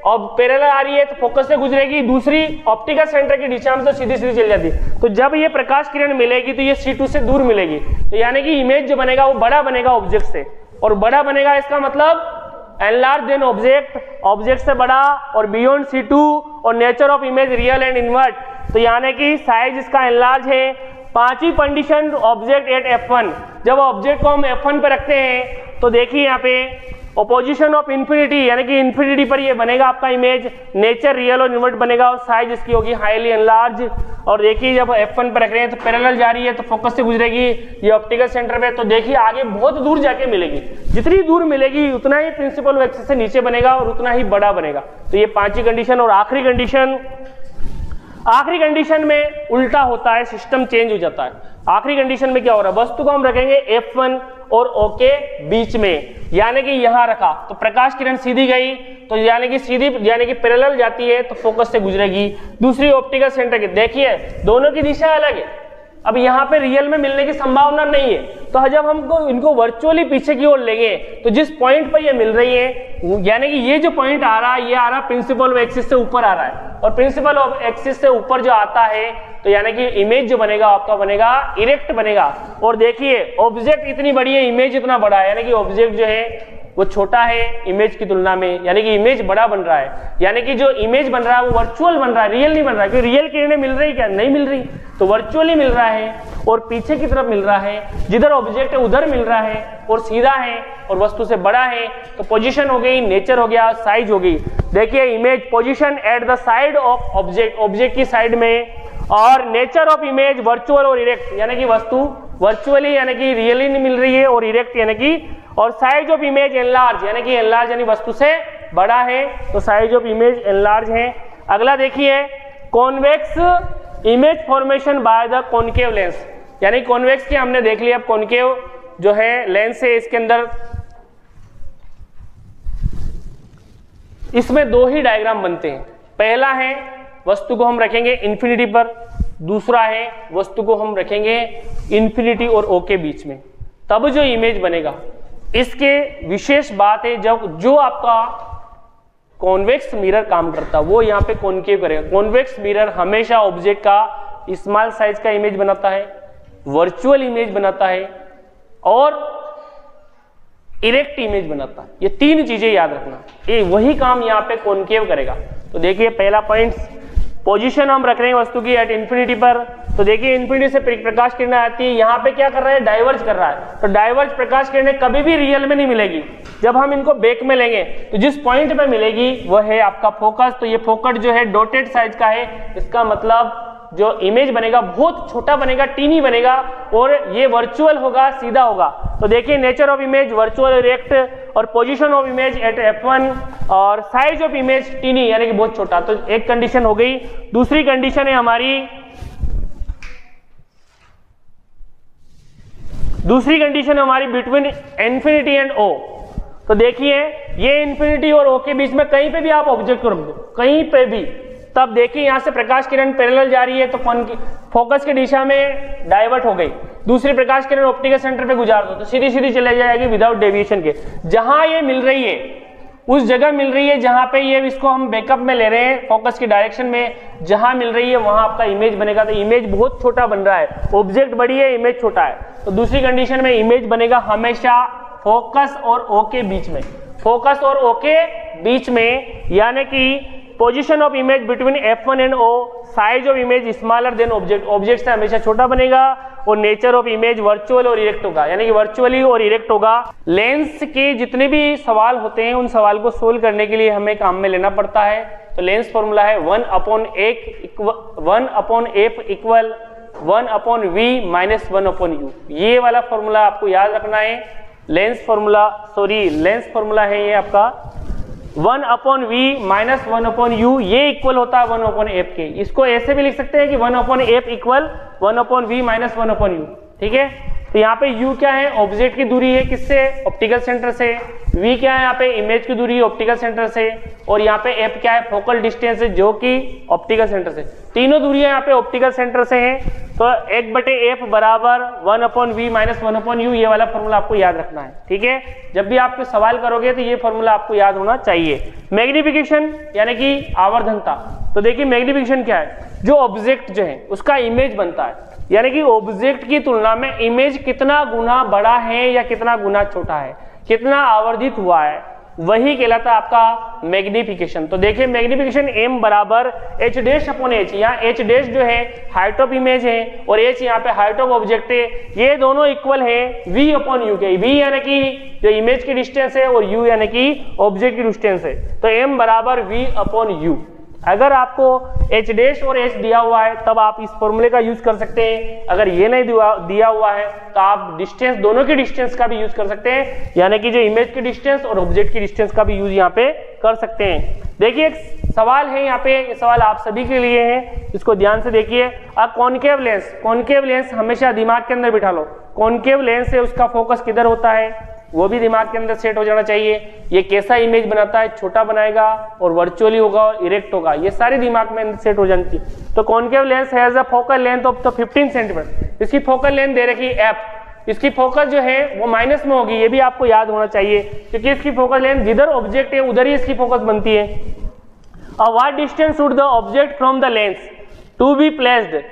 अब पैरेलल आ रही है तो फोकस से गुजरेगी, दूसरी ऑप्टिकल सेंटर की दिशा में तो सीधी सीधी चल जाती है, तो जब ये प्रकाश किरण मिलेगी तो ये C2 से दूर मिलेगी, तो यानी कि इमेज जो बनेगा वो बड़ा बनेगा ऑब्जेक्ट से, और बड़ा बनेगा इसका मतलब एनलार्ज देन ऑब्जेक्ट, ऑब्जेक्ट से बड़ा, और बियॉन्ड C2, और nature of image real and invert, तो यानी कि साइज इसका एनलार्ज है। पांचवी कंडीशन ऑब्जेक्ट एट F1, जब ऑब्जेक्ट को हम F1 पे रखते हैं तो देखिए यहाँ पे ऑपोजिशन ऑफ इन्फिनिटी, यानी कि इन्फिनिटी पर ये बनेगा आपका इमेज, नेचर रियल और इन्वर्ट बनेगा, और साइज इसकी होगी हाईली एनलार्ज। और देखिए जब F1 पर रख रहे हैं तो पैरेलल जा रही है तो फोकस से गुजरेगी ये ऑप्टिकल सेंटर पे, तो देखिए आगे बहुत दूर जाके मिलेगी, जितनी दूर मिलेगी उतना ही प्रिंसिपल एक्सिस से नीचे बनेगा और उतना ही बड़ा बनेगा। तो ये पांचवी कंडीशन। और आखिरी कंडीशन में उल्टा होता है, सिस्टम चेंज हो जाता है। आखिरी कंडीशन में क्या हो रहा है, वस्तु को हम रखेंगे F1 और O के बीच में, यानी कि यहां रखा तो प्रकाश किरण सीधी गई तो यानी कि सीधी यानी कि पैरेलल जाती है तो फोकस से गुजरेगी, दूसरी ऑप्टिकल सेंटर की, देखिए दोनों की दिशा अलग है। अब यहाँ पे रियल में मिलने की संभावना नहीं है, तो जब हमको इनको वर्चुअली पीछे की ओर लेंगे तो जिस पॉइंट पर ये मिल रही है, यानी कि ये जो पॉइंट आ रहा है ये आ रहा है प्रिंसिपल ऑफ एक्सिस से ऊपर आ रहा है, और प्रिंसिपल ऑफ एक्सिस से ऊपर जो आता है तो यानी कि इमेज जो बनेगा आपका बनेगा इरेक्ट बनेगा। और देखिए ऑब्जेक्ट इतनी बड़ी है, इमेज इतना बड़ा है, यानी कि ऑब्जेक्ट जो है वो छोटा है इमेज की तुलना में, यानी कि इमेज बड़ा बन रहा है, यानी कि जो इमेज बन रहा है वो वर्चुअल बन रहा है, रियल नहीं बन रहा है, क्योंकि रियल किरणें मिल रही क्या, नहीं मिल रही, तो वर्चुअली मिल रहा है और पीछे की तरफ मिल रहा है, जिधर ऑब्जेक्ट है उधर मिल रहा है और सीधा है और वस्तु से बड़ा है। तो पोजीशन हो गई, नेचर हो गया, साइज हो गई। देखिए image position at the side of object, object की साइड में, और नेचर ऑफ इमेज वर्चुअल और इरेक्ट, यानी कि वस्तु वर्चुअली यानी कि रियली नहीं मिल रही है, और इरेक्ट यानी कि, और साइज ऑफ इमेज एनलार्ज, यानी कि एनलार्ज यानी वस्तु से बड़ा है, तो साइज ऑफ इमेज एनलार्ज है। अगला देखिए convex image formation by the concave lens, यानी कॉन्वेक्स की हमने देख लिया, अब कॉनकेव जो है लेंस है इसके अंदर इसमें दो ही डायग्राम बनते हैं। पहला है वस्तु को हम रखेंगे इन्फिनिटी पर, दूसरा है वस्तु को हम रखेंगे इन्फिनिटी और ओ के बीच में, तब जो इमेज बनेगा। इसके विशेष बात है जब जो आपका कॉन्वेक्स मिरर काम करता है वो यहाँ पे कॉन्केव करेगा। कॉन्वेक्स मिरर हमेशा ऑब्जेक्ट का स्मॉल साइज का इमेज बनाता है, वर्चुअल इमेज बनाता है और इरेक्ट इमेज बनाता है। ये तीन चीजें याद रखना, ये वही काम यहाँ पे कॉन्केव करेगा। तो देखिए पहला पॉइंट, पोजीशन हम रख रहे हैं वस्तु की एट इन्फिनिटी पर। तो देखिए इन्फिनिटी से प्रकाश किरणें आती है, यहाँ पे क्या कर रहा है, डाइवर्ज कर रहा है। तो डाइवर्ज प्रकाश किरणें कभी भी रियल में नहीं मिलेगी, जब हम इनको बैक में लेंगे तो जिस पॉइंट पे मिलेगी वह है आपका फोकस। तो ये फोकस जो है डॉटेड साइज का है, इसका मतलब जो इमेज बनेगा बहुत छोटा बनेगा, टीनी बनेगा और ये वर्चुअल होगा, सीधा होगा। तो देखिए nature of image virtual erect, और position of image at f1, और साइज ऑफ इमेज टीनी यानी कि बहुत छोटा। तो एक कंडीशन हो गई। दूसरी कंडीशन है हमारी, दूसरी कंडीशन हमारी बिटवीन इन्फिनिटी एंड ओ। तो देखिए ये इन्फिनिटी और ओ के बीच में कहीं पे भी आप ऑब्जेक्ट को रख दो, कहीं पे भी, तब देखिए यहां से प्रकाश किरण पैरेलल जा रही है तो फोकस की दिशा में डाइवर्ट हो गई। दूसरी प्रकाश किरण ऑप्टिकल सेंटर पे गुजार दो तो सीधी सीधी चले जाएगी विदाउट डेविएशन के। जहां ये मिल रही है उस जगह मिल रही है जहां पे ये, इसको हम बैकअप में ले रहे हैं फोकस की डायरेक्शन में, जहां मिल रही है वहां आपका इमेज बनेगा। तो इमेज बहुत छोटा बन रहा है, ऑब्जेक्ट बड़ी है, इमेज छोटा है। तो दूसरी कंडीशन में इमेज बनेगा हमेशा फोकस और ओ के बीच में, फोकस और ओ के बीच में, यानी कि position of image between f1 and o, size of image smaller than object, object से हमेशा छोटा बनेगा, और नेचर ऑफ इमेज वर्चुअल और इरेक्ट होगा, यानी कि वर्चुअली और इरेक्ट होगा। लेंस के जितने भी सवाल होते हैं उन सवाल को सोल्व करने के लिए हमें काम में लेना पड़ता है। तो लेंस फॉर्मूला है 1/f equal 1/v minus 1/u। ये वाला फॉर्मूला आपको याद रखना है। लेंस फॉर्मूला है ये आपका 1/v माइनस 1/u, ये इक्वल होता है 1/f के। इसको ऐसे भी लिख सकते हैं कि 1/f equal 1/v minus 1/u, ठीक है। तो यहाँ पे u क्या है, ऑब्जेक्ट की दूरी है किससे, ऑप्टिकल सेंटर से। v क्या है, यहाँ पे इमेज की दूरी है ऑप्टिकल सेंटर से, और यहाँ पे f क्या है, फोकल डिस्टेंस है जो कि ऑप्टिकल सेंटर से। तीनों दूरियां यहाँ पे ऑप्टिकल सेंटर से हैं। तो 1/f बराबर 1/v माइनस 1/u, ये वाला फॉर्मूला आपको याद रखना है, ठीक है। जब भी आपको सवाल करोगे तो ये फॉर्मूला आपको याद होना चाहिए। मैग्निफिकेशन यानी कि आवर्धनता। तो देखिए मैग्निफिकेशन क्या है, जो ऑब्जेक्ट जो है उसका इमेज बनता है, यानी कि ऑब्जेक्ट की तुलना में इमेज कितना गुना बड़ा है या कितना गुना छोटा है, कितना आवर्धित हुआ है, वही कहलाता है आपका मैग्निफिकेशन। तो देखिए मैग्निफिकेशन m बराबर h डैश अपॉन h, यहाँ h डैश जो है हाइट ऑफ इमेज है और h यहाँ पे हाइट ऑफ ऑब्जेक्ट है, ये दोनों इक्वल है v अपॉन u के। v यानी कि जो इमेज की डिस्टेंस है और u यानी कि ऑब्जेक्ट की डिस्टेंस है। तो m बराबर v अपॉन u। अगर आपको h डैश और h दिया हुआ है तब आप इस फॉर्मूले का यूज कर सकते हैं, अगर ये नहीं दिया हुआ है तो आप डिस्टेंस, दोनों की डिस्टेंस का भी यूज कर सकते हैं, यानी कि जो इमेज की डिस्टेंस और ऑब्जेक्ट की डिस्टेंस का भी यूज यहाँ पे कर सकते हैं। देखिए एक सवाल है यहाँ पे, ये सवाल आप सभी के लिए है, इसको ध्यान से देखिए। कॉनकेव लेंस, कॉनकेव लेंस हमेशा दिमाग के अंदर बिठा लो, कॉनकेव लेंस है उसका फोकस किधर होता है वो भी दिमाग के अंदर सेट हो जाना चाहिए। ये कैसा इमेज बनाता है, छोटा बनाएगा और वर्चुअली होगा और इरेक्ट होगा, ये सारी दिमाग में सेट हो जानी चाहिए। तो concave lens has a focal length of 15 centimetre, इसकी फोकल लेंथ दे रखी है f, इसकी फोकस जो है वो माइनस में होगी, ये भी आपको याद होना चाहिए क्योंकि इसकी फोकस लेंथ जिधर ऑब्जेक्ट है उधर ही इसकी फोकस बनती है। What distance should the object from the lens to be placed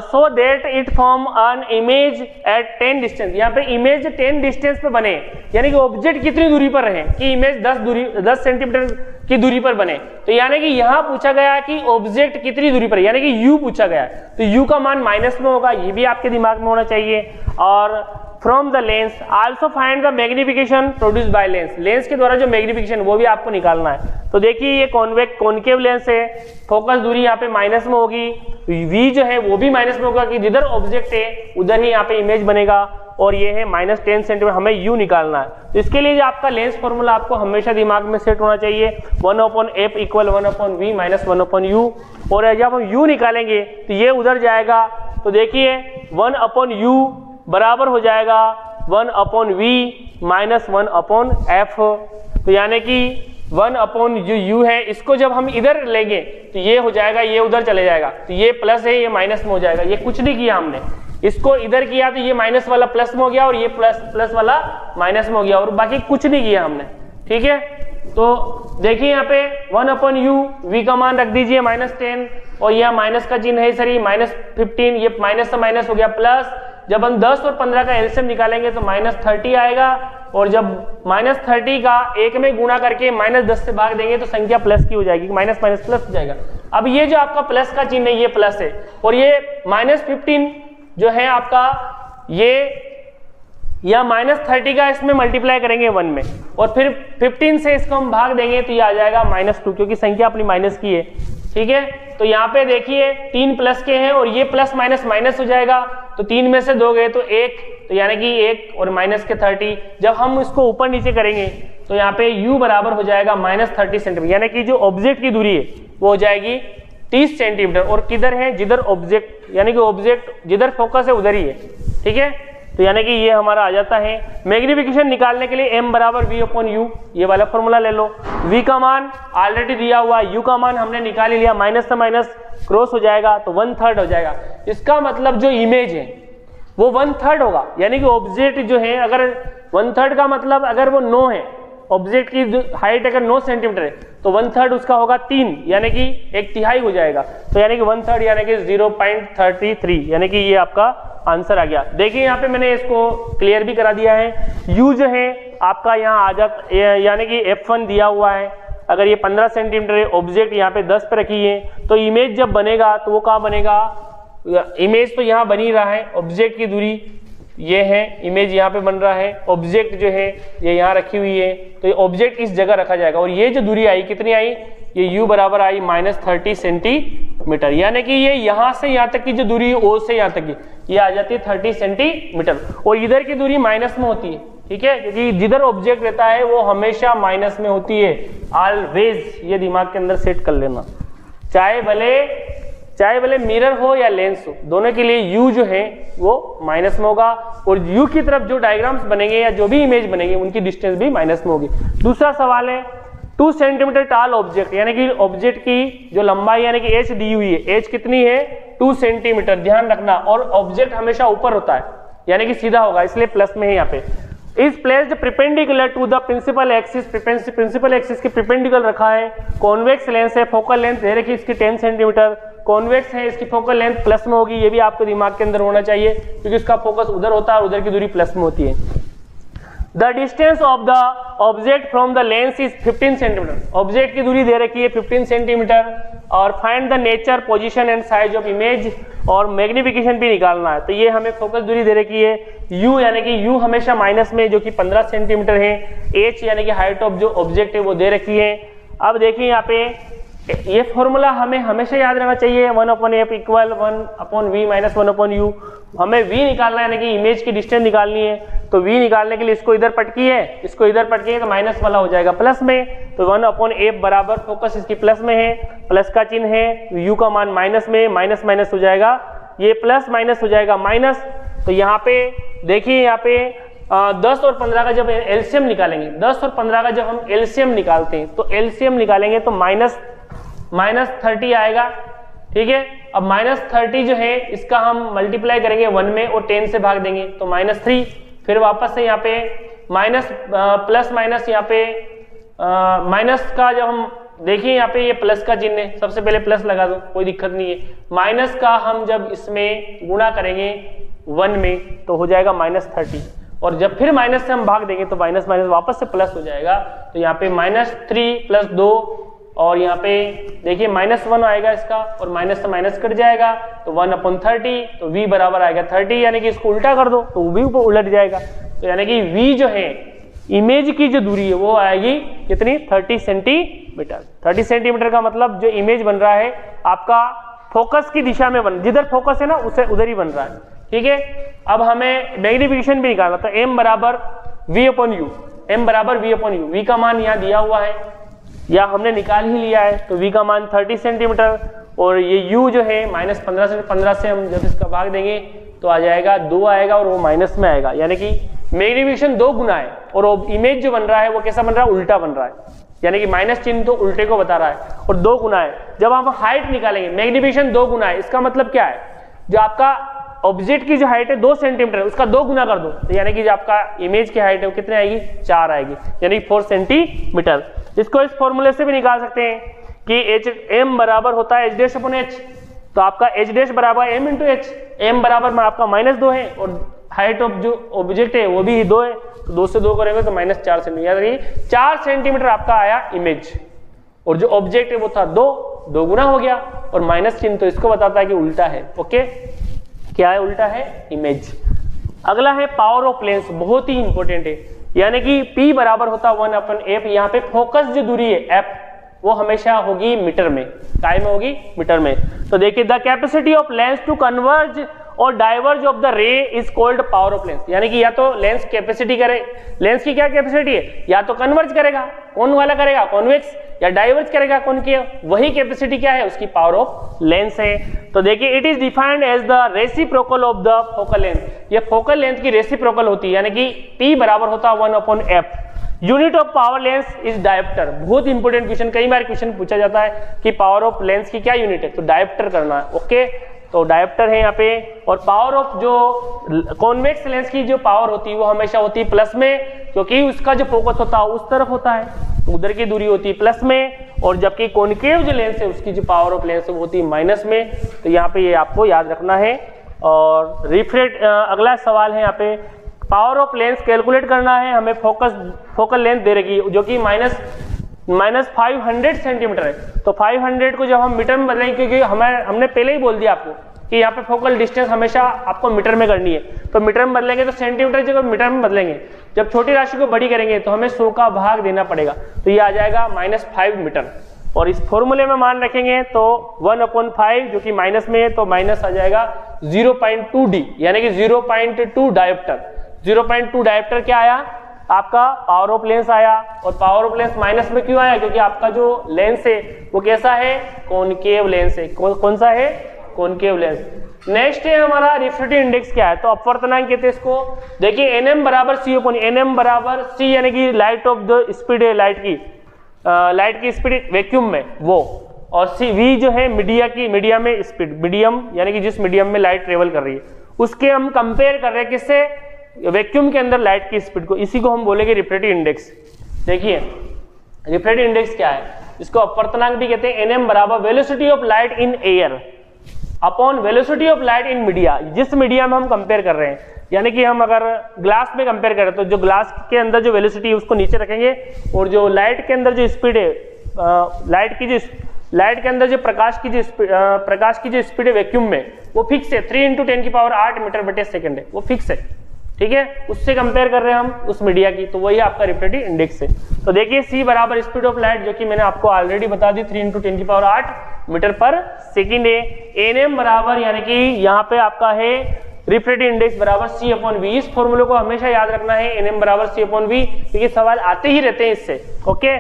so that it form an image at 10 distance. यहाँ पे इमेज 10 डिस्टेंस पे बने, यानी कि ऑब्जेक्ट कितनी दूरी पर रहे कि इमेज 10 सेंटीमीटर की दूरी पर बने। तो यानी कि यहाँ पूछा गया कि ऑब्जेक्ट कितनी दूरी पर है, यानी कि u पूछा गया है, तो u का मान माइनस में होगा, ये भी आपके दिमाग में होना चाहिए। और from the lens also find the magnification produce by lens, lens के द्वारा जो मैग्निफिकेशन वो भी आपको निकालना है। तो देखिए ये कॉनकेव लेंस है, फोकस दूरी यहाँ पे माइनस में होगी, v जो है वो भी माइनस में होगा कि जिधर ऑब्जेक्ट है उधर ही यहाँ पे इमेज बनेगा, और ये है -10 सेंटीमीटर, हमें u निकालना है। तो इसके लिए जो आपका लेंस फॉर्मूला आपको हमेशा दिमाग में सेट होना चाहिए, 1/f equal 1/v minus 1/u, और जब हम u निकालेंगे तो ये उधर जाएगा। तो देखिए 1/u बराबर हो जाएगा 1/v माइनस 1/f। तो यानी कि 1 जो u है इसको जब हम इधर लेंगे तो ये हो जाएगा, ये उधर चले जाएगा, तो ये प्लस है, ये माइनस में हो जाएगा। ये कुछ नहीं किया हमने, इसको इधर किया तो ये माइनस वाला प्लस में हो गया और ये प्लस वाला माइनस में हो गया, और बाकी कुछ नहीं किया हमने। ठीक है, तो देखिए यहाँ पे 1/u, v का मान रख दीजिए -10, और यह माइनस का चिन्ह है सरी -15, ये माइनस से माइनस हो गया प्लस। जब हम 10 और 15 का एलसीएम निकालेंगे तो -30 आएगा, और जब -30 का 1 में गुणा करके -10 से भाग देंगे तो संख्या प्लस की हो जाएगी, माइनस माइनस प्लस हो जाएगा। अब ये जो आपका प्लस का चिन्ह है ये प्लस है, और ये -15 जो है आपका ये या -30 का इसमें मल्टीप्लाई करेंगे 1 में, और फिर 15 से इसको हम भाग देंगे तो ये आ जाएगा -2, क्योंकि संख्या अपनी माइनस की है। ठीक है, तो यहाँ पे देखिए 3 प्लस के हैं और ये प्लस माइनस माइनस हो जाएगा, तो 3 में से 2 गए तो 1, तो यानी कि 1 और माइनस के 30। जब हम इसको ऊपर नीचे करेंगे तो यहाँ पे u बराबर हो जाएगा -30 सेंटीमीटर, यानी कि जो ऑब्जेक्ट की दूरी है वो हो जाएगी 30 सेंटीमीटर। और किधर है, जिधर ऑब्जेक्ट, यानी कि ऑब्जेक्ट जिधर फोकस है उधर ही है। ठीक है, तो यानी कि ये हमारा आ जाता है। मैग्निफिकेशन निकालने के लिए m बराबर v/u, ये वाला फॉर्मूला ले लो। v का मान ऑलरेडी दिया हुआ, u का मान हमने निकाल लिया, माइनस से माइनस क्रॉस हो जाएगा तो 1/3 हो जाएगा। इसका मतलब जो इमेज है वो 1/3 होगा, यानी कि ऑब्जेक्ट जो है, अगर 1/3 का मतलब अगर वो 9 है, ऑब्जेक्ट की हाइट अगर 9 सेंटीमीटर है तो 1/3 उसका होगा 3, यानी कि 1/3 हो जाएगा। तो यानी कि 1/3 यानी कि 0.33, यानी कि ये आपका आंसर आ गया। देखिए यहाँ पे मैंने इसको क्लियर भी करा दिया है। u जो है आपका यहाँ आ जाता, यानी कि f1 दिया हुआ है। अगर ये 15 सेंटीमीटर है, ऑब्जेक्ट यहाँ पे 10 पे रखी है, तो इमेज जब बनेगा तो वो कहाँ बनेगा, इमेज तो यहाँ बन ही रहा है, ऑब्जेक्ट की दूरी ये है, इमेज यहाँ पे बन रहा है, ऑब्जेक्ट जो है ये यहाँ रखी हुई है, तो ये ऑब्जेक्ट इस जगह रखा जाएगा। और ये जो दूरी आई कितनी आई, ये u बराबर आई -30 सेंटीमीटर, यानी कि ये यहाँ से यहाँ तक की जो दूरी है, o से यहाँ तक की, ये आ जाती है 30 सेंटीमीटर, और इधर की दूरी माइनस में होती है। ठीक है, क्योंकि जिधर ऑब्जेक्ट रहता है वो हमेशा माइनस में होती है, ऑलवेज, ये दिमाग के अंदर सेट कर लेना। चाहे भले मिरर हो या लेंस हो, दोनों के लिए u जो है वो माइनस में होगा, और u की तरफ जो डायग्राम्स बनेंगे या जो भी इमेज बनेंगे उनकी डिस्टेंस भी माइनस में होगी। दूसरा सवाल है 2 सेंटीमीटर टाल ऑब्जेक्ट, यानी कि ऑब्जेक्ट की जो लंबाई यानी कि h दी हुई है, h कितनी है 2 सेंटीमीटर, ध्यान रखना। और ऑब्जेक्ट हमेशा ऊपर होता है, यानी कि सीधा होगा, इसलिए प्लस में है यहाँ पे। Is placed perpendicular to the principal axis, principal axis के परपेंडिकुलर रखा है। कॉन्वेक्स लेंस है, फोकल लेंथ दे रखी इसकी 10 सेंटीमीटर, कॉन्वेक्स है, इसकी फोकल लेंथ प्लस में होगी, ये भी आपके दिमाग के अंदर होना चाहिए, क्योंकि इसका फोकस उधर होता है और उधर की दूरी प्लस में होती है। The distance of the object from the lens is 15 centimetre, object की दूरी दे रखी है 15 सेंटीमीटर। और find the nature, position and size of image, और मैग्निफिकेशन भी निकालना है। तो ये हमें फोकस दूरी दे रखी है u, यानी कि u हमेशा माइनस में, जो कि 15 सेंटीमीटर है। h यानी कि हाइट ऑफ जो ऑब्जेक्ट है वो दे रखी है। अब देखिए यहाँ पे ये फॉर्मूला हमें हमेशा याद रहना चाहिए, 1/f equal 1/v minus 1/u। हमें v निकालना है, यानी कि इमेज की डिस्टेंस निकालनी है, तो v निकालने के लिए इसको इधर पटकी है, इसको इधर पटकी है, तो माइनस वाला हो जाएगा प्लस में। तो 1/f बराबर, फोकस इसकी प्लस में है, प्लस का चिन्ह है, u का मान माइनस में, माइनस माइनस हो जाएगा, ये प्लस माइनस हो जाएगा माइनस। तो यहाँ पे देखिए, यहाँ पे 10 और 15 का जब एलसीएम निकालेंगे, 10 और 15 का जब हम एलसीएम निकालते हैं तो एलसीएम निकालेंगे तो -30 आएगा। ठीक है, अब -30 जो है इसका हम मल्टीप्लाई करेंगे 1 में और 10 से भाग देंगे तो -3, फिर वापस से यहाँ पे माइनस प्लस माइनस, यहाँ पे माइनस का जब हम देखिए, यहाँ पे ये प्लस का चिन्ह है, सबसे पहले प्लस लगा दो, कोई दिक्कत नहीं है। माइनस का हम जब इसमें गुणा करेंगे 1 में तो हो जाएगा -30, और जब फिर माइनस से हम भाग देंगे तो माइनस माइनस वापस से प्लस हो जाएगा। तो यहाँ पे -3 + 2, और यहाँ पे देखिए -1 आएगा इसका, और माइनस से माइनस कट जाएगा तो 1/30, तो v बराबर आएगा 30, यानी कि इसको उल्टा कर दो तो वो भी उलट जाएगा। तो यानी कि v जो है इमेज की जो दूरी है वो आएगी कितनी, 30 सेंटीमीटर। 30 सेंटीमीटर का मतलब जो इमेज बन रहा है आपका फोकस की दिशा में बन, जिधर फोकस है ना उसे उधर ही बन रहा है। ठीक है, अब हमें मैग्निफिकेशन भी निकालना, तो m बराबर v/u, v का मान यहाँ दिया हुआ है, या हमने निकाल ही लिया है, तो v का मान 30 सेंटीमीटर और ये u जो है -15 से हम जब इसका भाग देंगे तो आ जाएगा 2 आएगा और वो माइनस में आएगा, यानी कि मैग्नीफिकेशन 2 गुना है और इमेज जो बन रहा है वो कैसा बन रहा है, उल्टा बन रहा है, यानी कि माइनस चिन्ह तो उल्टे को बता रहा है और 2 गुना है। जब हम हाइट निकालेंगे मैग्नीफिकेशन 2 गुना है, इसका मतलब क्या है, जो आपका ऑब्जेक्ट की जो हाइट है 2 सेंटीमीटर उसका 2 गुना कर दो, तो यानी कि जो आपका इमेज की हाइट है वो कितनी आएगी, 4 आएगी, यानी 4 सेंटीमीटर। इसको इस फॉर्मूले से भी निकाल सकते हैं कि एच एम बराबर होता है h' अपॉन h, तो आपका h' बराबर m इंटू h, m बराबर में आपका -2 है और हाइट ऑफ जो ऑब्जेक्ट है वो भी 2 है, तो 2 से 2 करेंगे तो -4 सेंटीमीटर, यानी 4 सेंटीमीटर आपका आया इमेज और जो ऑब्जेक्ट है वो था 2 गुना हो गया और माइनस चिन्ह तो इसको बताता है कि उल्टा है। ओके, क्या है, उल्टा है इमेज। अगला है पावर ऑफ लेंस, बहुत ही इंपॉर्टेंट है, यानी कि P बराबर होता 1/f, यहाँ पे फोकस जो दूरी है f वो हमेशा होगी मीटर में, काय में होगी, मीटर में। तो देखिए the capacity of lens to converge और diverge of the ray is called power of lens, यानी कि या तो लेंस कैपेसिटी करे, लेंस की क्या कैपेसिटी है, या तो कन्वर्ज करेगा, कौन वाला करेगा, कॉन्वेक्स, या डाइवर्ज करेगा कॉनकेव, वही कैपेसिटी क्या है, उसकी पावर ऑफ लेंस है। तो देखिए it is defined as the reciprocal of the focal length, ये फोकल लेंथ की रेसिप्रोकल होती है, यानी कि P बराबर होता 1/f। Unit of power lens is dioptre, बहुत इंपॉर्टेंट क्वेश्चन, कई बार क्वेश्चन पूछा जाता है कि पावर ऑफ लेंस की क्या यूनिट है, तो डायोप्टर करना है। ओके, तो डायोप्टर है यहाँ पे। और पावर ऑफ जो कॉन्वेक्स लेंस की जो पावर होती है वो हमेशा होती है प्लस में, क्योंकि उसका जो फोकस होता है उस तरफ होता है, उधर की दूरी होती है प्लस में, और जबकि कॉनकेव जो लेंस है उसकी जो पावर ऑफ लेंस है वो होती है माइनस में। तो यहाँ पे ये आपको याद रखना है। और रिफ्रेक्ट अगला सवाल है यहाँ पे, पावर ऑफ लेंस कैलकुलेट करना है हमें, फोकल लेंथ दे रखी है जो कि -500 सेंटीमीटर है। तो 500 को जब हम मीटर में बदलेंगे, क्योंकि हमने पहले ही बोल दिया आपको कि यहाँ पे फोकल डिस्टेंस हमेशा आपको मीटर में करनी है, तो मीटर में बदलेंगे तो सेंटीमीटर जगह मीटर में बदलेंगे। जब छोटी राशि को बड़ी करेंगे तो हमें 100 का भाग देना पड़ेगा, तो ये आ जाएगा -5 मीटर। और इस फॉर्मूले में मान रखेंगे तो 1/5 जो कि माइनस में है, तो माइनस आ जाएगा 0.2d, यानी कि 0.2 डायोप्टर। 0.2 डायोप्टर क्या आया आपका, पावर ऑफ लेंस आया। और पावर ऑफ लेंस माइनस में क्यों आया, क्योंकि आपका जो लेंस है वो कैसा है, कॉनकेव लेंस है। कौन सा है, कॉनकेव लेंस। नेक्स्ट है हमारा रिफ्रैक्टिव इंडेक्स क्या है, तो अपवर्तनांक कहते हैं इसको। देखिए nm बराबर c, nm बराबर c यानी कि लाइट ऑफ द स्पीड है, लाइट की स्पीड वैक्यूम में वो, और सी v जो है मीडिया में स्पीड, मीडियम यानी कि जिस मीडियम में लाइट ट्रेवल कर रही है उसके हम कंपेयर कर रहे हैं किससे, वैक्यूम के अंदर लाइट की स्पीड को, इसी को हम बोलेंगे रिफ्रैक्टिव इंडेक्स। देखिए रिफ्रैक्टिव इंडेक्स क्या है, इसको अपवर्तनांक भी कहते हैं। nm बराबर velocity of light in air upon velocity of light in media, जिस मीडिया में हम कंपेयर कर रहे हैं, यानी कि हम अगर ग्लास में कंपेयर करें तो जो ग्लास के अंदर जो वेलोसिटी है उसको नीचे रखेंगे, और जो लाइट के अंदर जो स्पीड है, लाइट के अंदर जो प्रकाश की जो स्पीड है वैक्यूम में वो फिक्स है, 3 × 10⁸ मीटर बटे सेकंड है, वो फिक्स है, ठीक है। उससे कंपेयर कर रहे हैं हम उस मीडिया की, तो वही आपका रिफ्रैक्टिव इंडेक्स है। तो देखिए c बराबर स्पीड ऑफ लाइट, जो कि मैंने आपको ऑलरेडी बता दी, 3 × 10⁸ मीटर पर सेकंड है। nm बराबर यानी कि यहाँ पे आपका है रिफ्रैक्टिव इंडेक्स बराबर c/v। इस फॉर्मूले को हमेशा याद रखना है, nm बराबर c/v, क्योंकि सवाल आते ही रहते हैं इससे। Okay,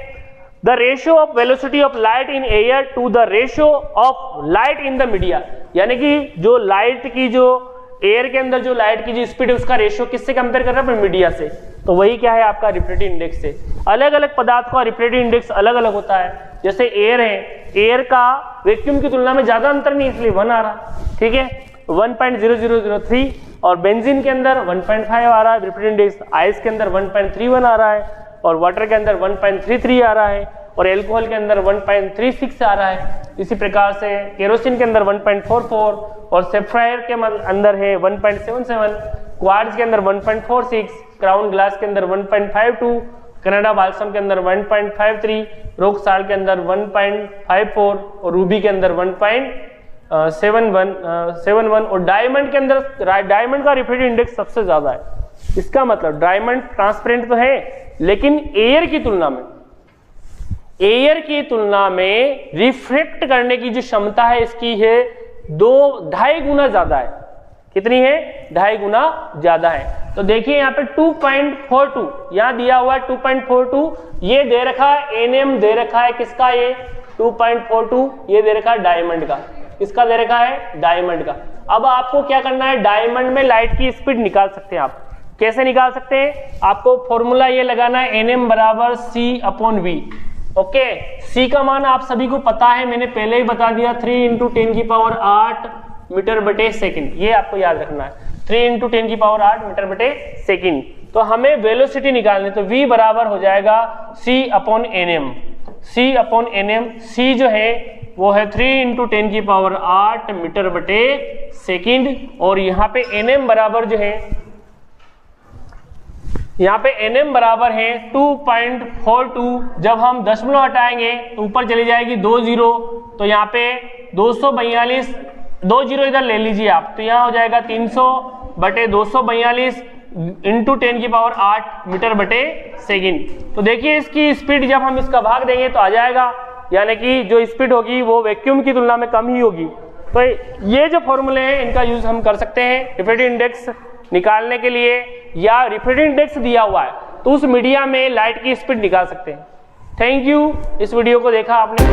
the ratio of velocity of light in air to the ratio of light in the media, यानी कि जो लाइट की जो एयर के अंदर जो लाइट की जो स्पीड है उसका रेशियो किससे कंपेयर कर रहा है, मीडिया से। तो वही क्या है आपका रिफ्रैक्टिव इंडेक्स है। अलग अलग पदार्थ का रिफ्रैक्टिव इंडेक्स अलग अलग होता है। जैसे एयर है, एयर का वैक्यूम की तुलना में ज्यादा अंतर नहीं, इसलिए 1 आ रहा, ठीक है, 1.0003। और बेंजीन के अंदर 1.5 आ रहा है रिफ्रैक्टिव इंडेक्स, आइस के अंदर 1.31 आ रहा है, और वाटर के अंदर 1.33 आ रहा है, और एल्कोहल के अंदर 1.36 आ रहा है। इसी प्रकार से केरोसिन के अंदर 1.44, और सेफ्रायर के अंदर है 1.77, क्वार्ट्ज के अंदर 1.46, क्राउन ग्लास के अंदर 1.52, कनाडा बाल्सम के अंदर 1.53, रॉक साल्ट के अंदर 1.54, और रूबी के अंदर 1.71, और डायमंड के अंदर, डायमंड का रिफ्रैक्टिव इंडेक्स सबसे ज्यादा है। इसका मतलब डायमंड ट्रांसपेरेंट तो है, लेकिन एयर की तुलना में रिफ्लेक्ट करने की जो क्षमता है इसकी है 2-2.5 गुना ज्यादा है। कितनी है, 2.5 गुना ज्यादा है। तो देखिए यहाँ पे 2.42 यहाँ दिया हुआ है 2.42, ये दे रखा है Nm दे रखा है किसका, ये 2.42 ये दे रखा है डायमंड का, किसका दे रखा है, डायमंड का। अब आपको क्या करना है, डायमंड में लाइट की स्पीड निकाल सकते हैं आप। कैसे निकाल सकते हैं, आपको फॉर्मूला ये लगाना है Nm बराबर C/V। ओके, C का मान आप सभी को पता है, मैंने पहले ही बता दिया 3 × 10⁸ मीटर बटे सेकंड, ये आपको याद रखना है 3 × 10⁸ मीटर बटे सेकंड। तो हमें वेलोसिटी निकालनी, तो V बराबर हो जाएगा C/Nm। C/Nm, C जो है वो है 3 × 10⁸ मीटर बटे सेकंड, और यहाँ पे Nm बराबर जो है, यहाँ पे Nm बराबर है 2.42। जब हम दशमलव हटाएंगे तो ऊपर चली जाएगी 2 जीरो, तो यहाँ पे 242, 2 जीरो इधर ले लीजिए आप, तो यहाँ हो जाएगा 300/242 × 10⁸ मीटर बटे सेकंड। तो देखिए इसकी स्पीड जब हम इसका भाग देंगे तो आ जाएगा, यानी कि जो स्पीड होगी वो वैक्यूम की तुलना में कम ही होगी। तो ये जो फॉर्मूले हैं इनका यूज हम कर सकते हैं रिफ्रैक्टिव इंडेक्स निकालने के लिए, या रिफ्रैक्टिव इंडेक्स दिया हुआ है तो उस मीडिया में लाइट की स्पीड निकाल सकते हैं। थैंक यू, इस वीडियो को देखा आपने।